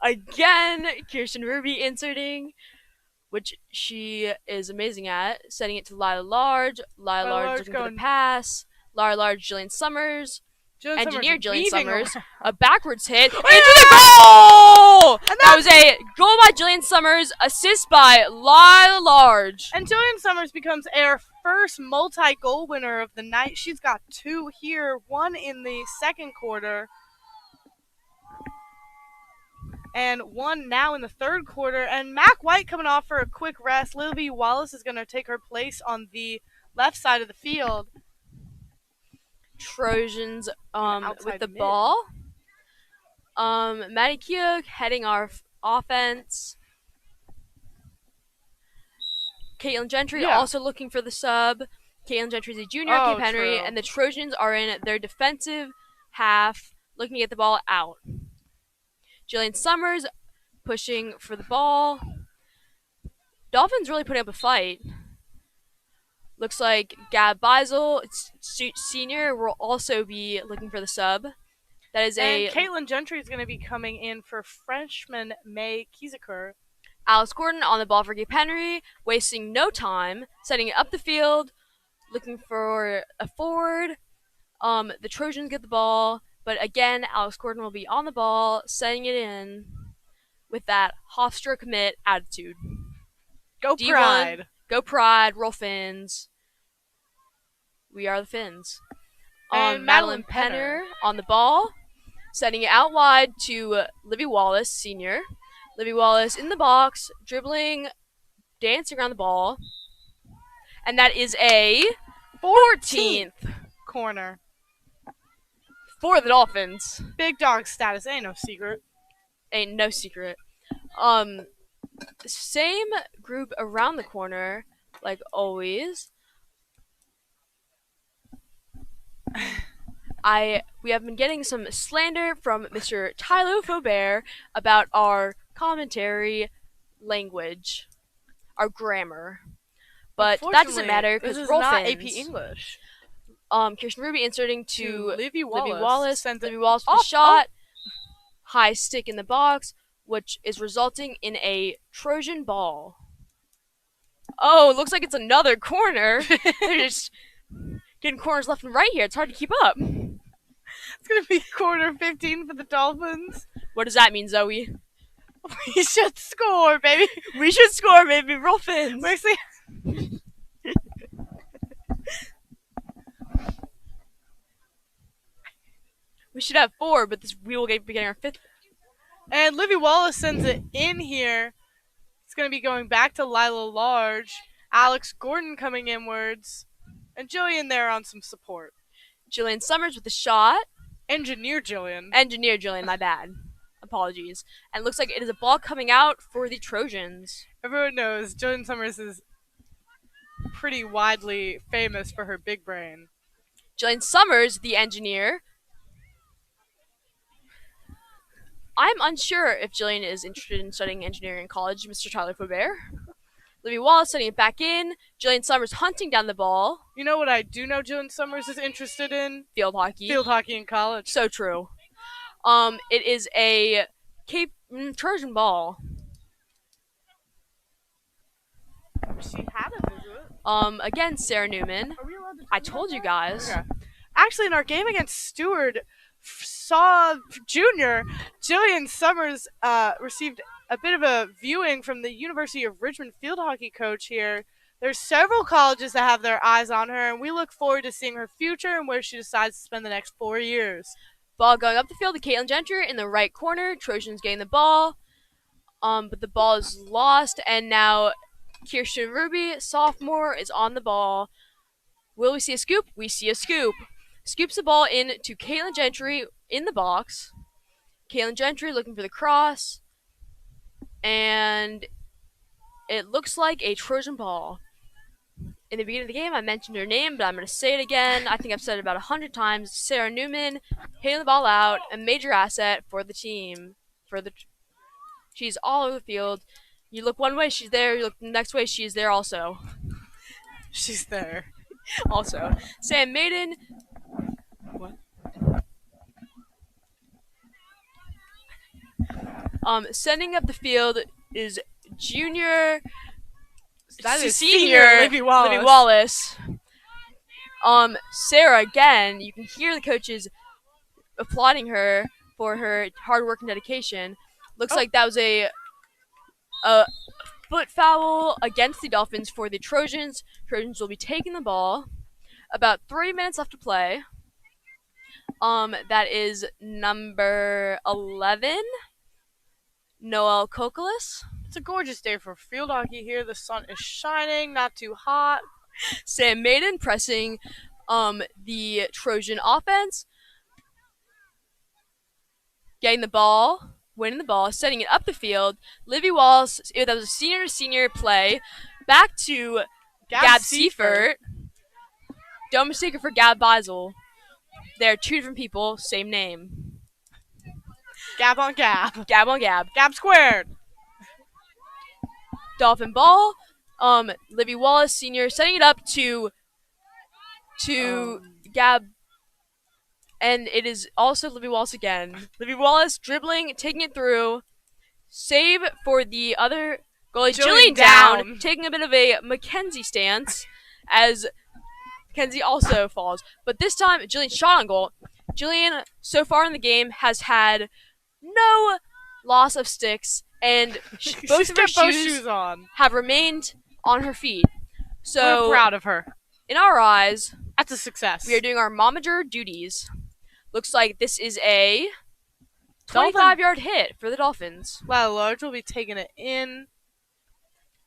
Again, Kirsten Ruby inserting, which she is amazing at. Setting it to Lila Large. Lila Large looking for the pass. Lila Large, Jillian Summers. Engineer Jillian Summers. A backwards hit. Into the goal! And that was a goal by Jillian Summers. Assist by Lila Large. And Jillian Summers becomes our first multi-goal winner of the night. She's got 2 here. 1 in the 2nd quarter. And 1 now in the 3rd quarter. And Mac White coming off for a quick rest. Livy Wallace is going to take her place on the left side of the field. Trojans with the ball. Maddie Keogh heading our offense. Caitlin Gentry also looking for the sub. Caitlin Gentry is a junior at Cape Henry, and the Trojans are in their defensive half, looking to get the ball out. Jillian Summers pushing for the ball. Dolphins really putting up a fight. Looks like Gab Beisel, senior, will also be looking for the sub. That is and Caitlin Gentry is going to be coming in for freshman May Kieseker. Alex Gordon on the ball for Cape Henry, wasting no time, setting it up the field, looking for a forward. The Trojans get the ball, but again, Alex Gordon will be on the ball, setting it in with that Hofstra commit attitude. Go D1, Pride! Go Pride, roll Fins. We are the Fins. And Madeline Penner on the ball, setting it out wide to Livy Wallace, senior. Livy Wallace in the box, dribbling, dancing around the ball. And that is a 14th corner for the Dolphins. Big dog status, ain't no secret. Ain't no secret. Same group around the corner, like always. We have been getting some slander from Mr. Tylo Faubert about our commentary language, our grammar. But that doesn't matter because this roll is not Fins. AP English. Kirsten Ruby inserting to Livy Wallace. Sends Livy Wallace with a shot. High stick in the box, which is resulting in a Trojan ball. Oh, it looks like it's another corner. They're just getting corners left and right here. It's hard to keep up. It's going to be corner 15 for the Dolphins. What does that mean, Zoe? We should score, baby. We should score, baby. Roll Fins. Mercy. We should have 4, but we will be getting our 5th. And Livy Wallace sends it in here. It's going to be going back to Lila Large. Alex Gordon coming inwards. And Jillian there on some support. Jillian Summers with the shot. Engineer Jillian, my bad. Apologies. And looks like it is a ball coming out for the Trojans. Everyone knows Jillian Summers is pretty widely famous for her big brain. Jillian Summers, the engineer, I'm unsure if Jillian is interested in studying engineering in college, Mr. Tyler Faubert. Livy Wallace setting it back in. Jillian Summers hunting down the ball. You know what I do know Jillian Summers is interested in? Field hockey. Field hockey in college. So true. It is a Trojan ball. She had a visit. Again, Sarah Newman. Are we allowed to I told you guys. Okay. Actually, in our game against Stewart, saw Junior, Jillian Summers received a bit of a viewing from the University of Richmond field hockey coach here. There's several colleges that have their eyes on her, and we look forward to seeing her future and where she decides to spend the next 4 years. Ball going up the field to Caitlin Gentry in the right corner. Trojans getting the ball. But the ball is lost, and now Kirsten Ruby, sophomore, is on the ball. Will we see a scoop? We see a scoop. Scoops the ball in to Caitlin Gentry in the box. Caitlin Gentry looking for the cross. And it looks like a Trojan ball. In the beginning of the game, I mentioned her name, but I'm going to say it again. I think I've said it about 100 times. Sarah Newman, hitting the ball out, a major asset for the team. She's all over the field. You look one way, she's there. You look the next way, she's there also. She's there. Also, Sam Maiden. What? Sending up the field is junior. That is senior Livy Wallace. Livy Wallace. Sarah again. You can hear the coaches applauding her for her hard work and dedication. Looks like that was a foot foul against the Dolphins for the Trojans. Trojans will be taking the ball. About 3 minutes left to play. That is number 11, Noelle Kokolis. It's a gorgeous day for field hockey here. The sun is shining, not too hot. Sam Maiden pressing the Trojan offense. Getting the ball, winning the ball, setting it up the field. Livy Wallace, that was a senior-to-senior play. Back to Gab Seifert. Don't mistake her for Gab Beisel. They're two different people, same name. Gab on Gab. Gab on Gab. Gab squared. Dolphin ball. Livy Wallace, senior, setting it up to Gab. And it is also Livy Wallace again. Livy Wallace dribbling, taking it through. Save for the other goalie. Jillian down. Taking a bit of a Mackenzie stance as Mackenzie also falls. But this time, Jillian shot on goal. Jillian, so far in the game, has had no loss of sticks. And both of her shoes on. have remained on her feet. So we're proud of her. In our eyes, that's a success. We are doing our momager duties. Looks like this is a 25-yard hit for the Dolphins. Wow, Large will be taking it in.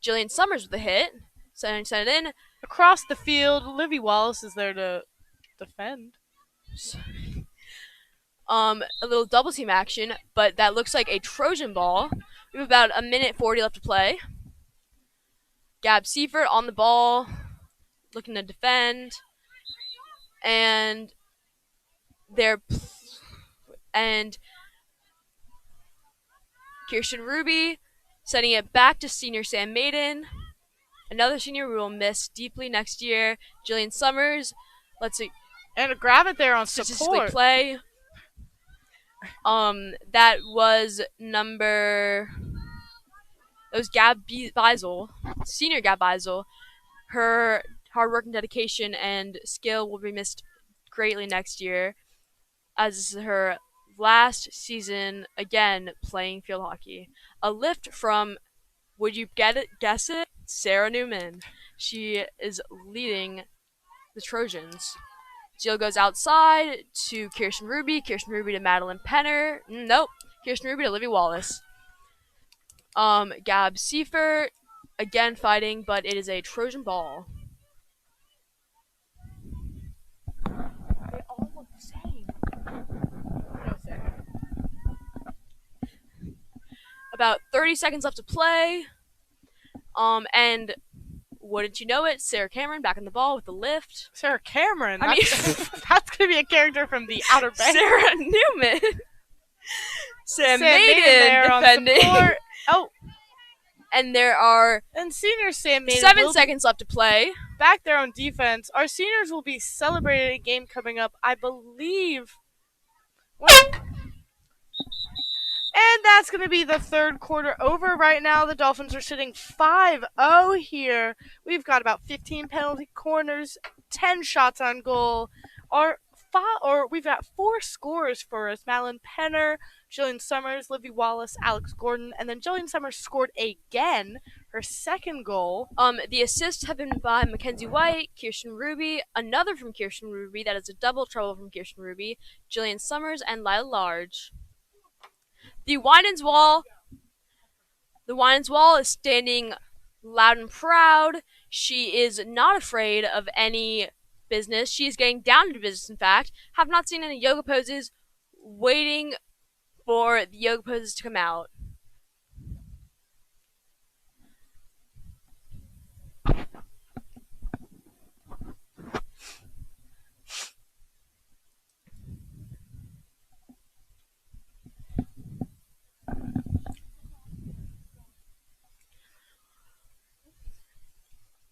Jillian Summers with the hit. Send it in. Across the field, Livy Wallace is there to defend. A little double team action, but that looks like a Trojan ball. We have about a minute 40 left to play. Gab Seifert on the ball, looking to defend. And Kirsten Ruby sending it back to senior Sam Maiden. Another senior we will miss deeply next year. Jillian Summers, and grab it there on statistically support. Play. That was Gab Beisel, senior Gab Beisel. Her hard work and dedication and skill will be missed greatly next year, as this is her last season again playing field hockey. A lift from, would you guess it? Sarah Newman. She is leading the Trojans. Jill goes outside to Kirsten Ruby. Kirsten Ruby to Madeline Penner. Nope. Kirsten Ruby to Livy Wallace. Gab Seifert again fighting, but it is a Trojan ball. They all look the same. About 30 seconds left to play. And wouldn't you know it, Sarah Cameron back on the ball with the lift. Sarah Cameron? That's going to be a character from the Outer Banks. Sarah Newman. Sam Maiden Maiden there on defending. support. Oh, And there are and senior Sam Maiden 7 will seconds left to play. be back there on defense. Our seniors will be celebrating a game coming up, I believe. And that's going to be the third quarter over right now. The Dolphins are sitting 5-0 here. We've got about 15 penalty corners, 10 shots on goal. We've got 4 scorers for us. Madeline Penner, Jillian Summers, Livy Wallace, Alex Gordon, and then Jillian Summers scored again, her second goal. The assists have been by Mackenzie White, Kirsten Ruby, another from Kirsten Ruby, that is a double trouble from Kirsten Ruby, Jillian Summers, and Lila Large. The Winans Wall is standing loud and proud. She is not afraid of any business. She is getting down to business, in fact. Have not seen any yoga poses, waiting for the yoga poses to come out.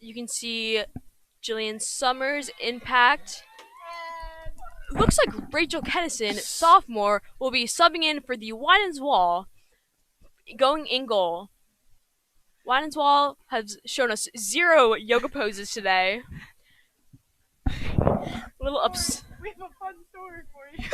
You can see Jillian Summers' impact. Looks like Rachel Kennison, sophomore, will be subbing in for the Winans Wall, going in goal. Winans Wall has shown us 0 yoga poses today. Little ups. We have a fun story for you.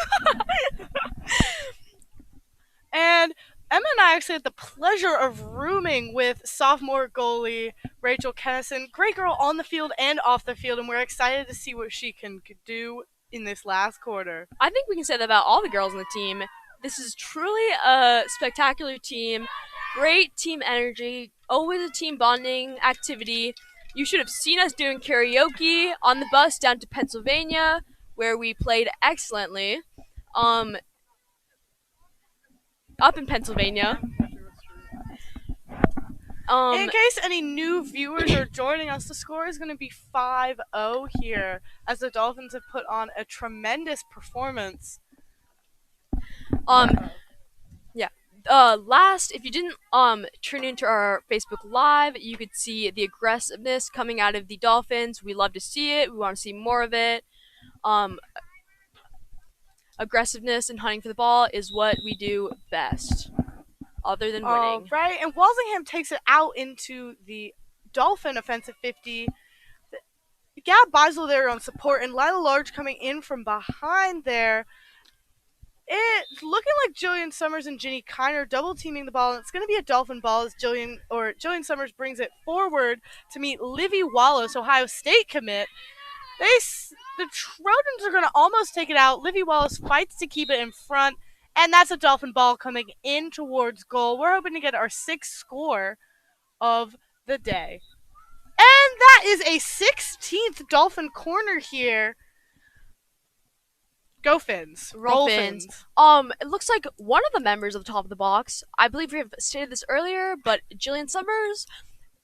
And Emma and I actually had the pleasure of rooming with sophomore goalie Rachel Kennison. Great girl on the field and off the field, and we're excited to see what she can do in this last quarter. I think we can say that about all the girls on the team. This is truly a spectacular team. Great team energy. Always a team bonding activity. You should have seen us doing karaoke on the bus down to Pennsylvania, where we played excellently. Up in Pennsylvania. In case any new viewers are joining us, the score is going to be 5-0 here, as the Dolphins have put on a tremendous performance. Last, if you didn't tune into our Facebook Live, you could see the aggressiveness coming out of the Dolphins. We love to see it. We want to see more of it. Aggressiveness and hunting for the ball is what we do best, other than winning. Right, and Walsingham takes it out into the Dolphin offensive 50. Gab Beisel there on support, and Lila Large coming in from behind there. It's looking like Jillian Summers and Ginny Kiner double teaming the ball, and it's going to be a Dolphin ball as Jillian Summers brings it forward to meet Livy Wallace, Ohio State commit. The Trojans are going to almost take it out. Livy Wallace fights to keep it in front, and that's a Dolphin ball coming in towards goal. We're hoping to get our 6th score of the day. And that is a 16th Dolphin corner here. Go Fins. Roll Fins. It looks like one of the members of the top of the box, I believe we have stated this earlier, but Jillian Summers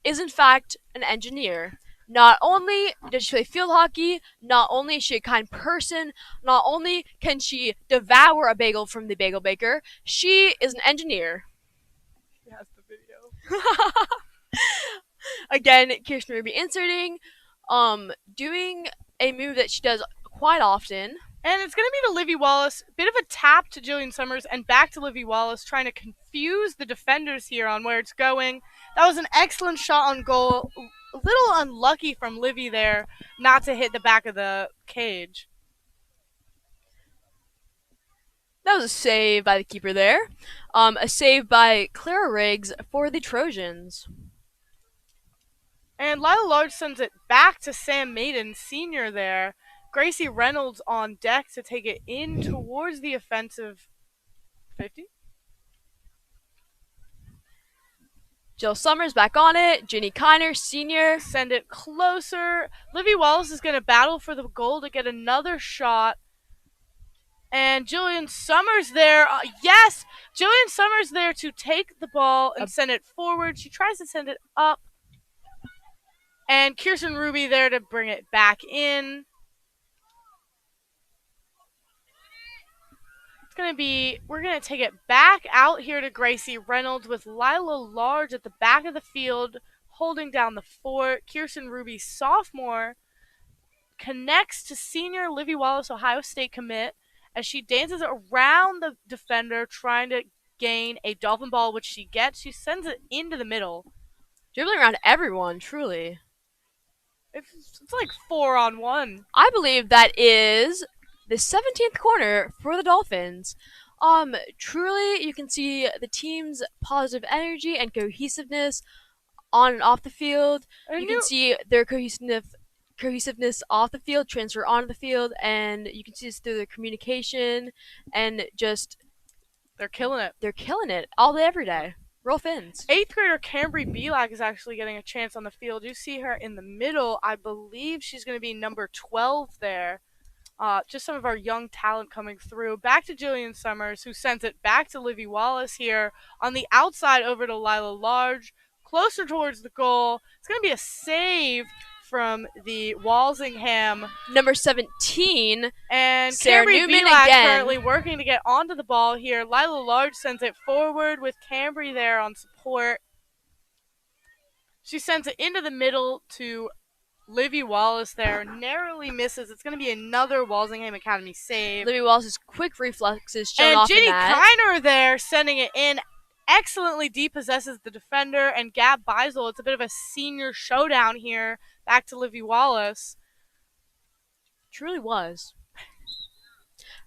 is in fact an engineer. Not only does she play field hockey, not only is she a kind person, not only can she devour a bagel from the bagel baker, she is an engineer. She has the video. Again, Kirsten Ruby inserting, doing a move that she does quite often. And it's going to be to Livy Wallace. Bit of a tap to Jillian Summers and back to Livy Wallace, trying to confuse the defenders here on where it's going. That was an excellent shot on goal. A little unlucky from Livy there not to hit the back of the cage. That was a save by the keeper there. A save by Clara Riggs for the Trojans. And Lila Large sends it back to Sam Maiden, senior there. Gracie Reynolds on deck to take it in towards the offensive 50. Jill Summers back on it. Ginny Kiner, senior. Send it closer. Livy Wallace is going to battle for the goal to get another shot. And Jillian Summers there. Yes! Jillian Summers there to take the ball and send it forward. She tries to send it up. And Kirsten Ruby there to bring it back in. We're gonna take it back out here to Gracie Reynolds with Lila Large at the back of the field, holding down the fort. Kirsten Ruby, sophomore, connects to senior Livy Wallace, Ohio State commit, as she dances around the defender, trying to gain a dolphin ball, which she gets. She sends it into the middle. Dribbling around everyone, truly. It's like 4-on-1. I believe that is the 17th corner for the Dolphins. Truly, you can see the team's positive energy and cohesiveness on and off the field. You can see their cohesiveness off the field transfer onto the field, and you can see this through their communication and just they're killing it. They're killing it all day, every day. Roll Fins. 8th grader Cambry Belak is actually getting a chance on the field. You see her in the middle. I believe she's going to be number 12 there. Just some of our young talent coming through. Back to Jillian Summers, who sends it back to Livy Wallace here. On the outside, over to Lila Large. Closer towards the goal. It's going to be a save from the Walsingham. Number 17. And Sarah Cambry Newman Belak again. currently working to get onto the ball here. Lila Large sends it forward with Cambry there on support. She sends it into the middle to Livy Wallace there. Narrowly misses. It's going to be another Walsingham Academy save. Livy Wallace's quick reflexes shown and off Ginny in that. Kiner there sending it in. Excellently depossesses the defender, and Gab Beisel. It's a bit of a senior showdown here. Back to Livy Wallace. Truly was.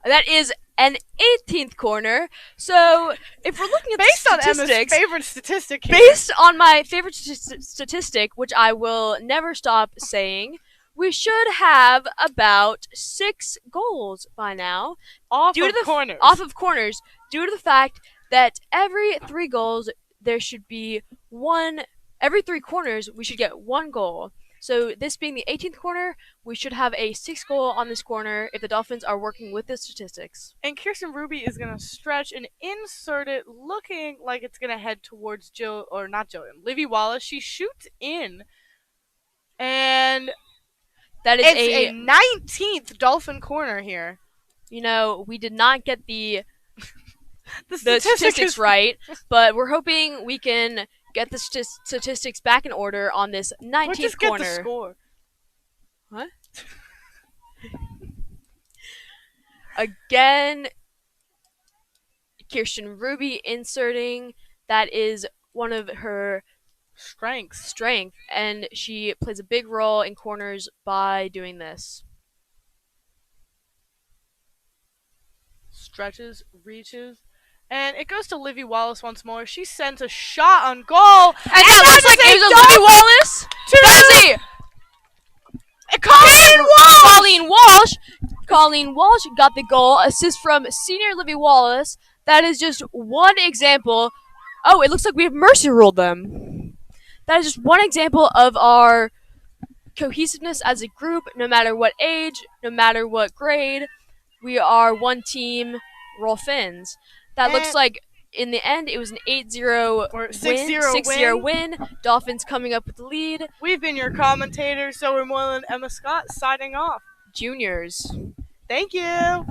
That is an 18th corner. So if we're looking at based the on statistics, Emma's favorite statistic here. Based on my favorite statistic, which I will never stop saying, we should have about 6 goals by now. Off of corners. Due to the fact that every 3 goals, there should be one. Every 3 corners, we should get 1 goal. So this being the 18th corner, we should have a 6th goal on this corner if the Dolphins are working with the statistics. And Kirsten Ruby is going to stretch and insert it, looking like it's going to head towards Livy Wallace. She shoots in, and that is a 19th Dolphin corner here. You know, we did not get the statistics right, but we're hoping we can get the statistics back in order on this 19th just corner. Get the score. What? Again, Kirsten Ruby inserting. That is one of her strength, and she plays a big role in corners by doing this. Stretches, reaches, and it goes to Livy Wallace once more. She sends a shot on goal, and that looks like it was Livy Wallace. Colleen Walsh got the goal. Assist from senior Livy Wallace. That is just one example. Oh, it looks like we have mercy ruled them. That is just one example of our cohesiveness as a group, no matter what age, no matter what grade. We are one team, Roll Fins. That looks like, in the end, it was an 8-0 or 6-0 win. Dolphins coming up with the lead. We've been your commentators, Silver Moylan, Emma Scott, signing off. Juniors. Thank you.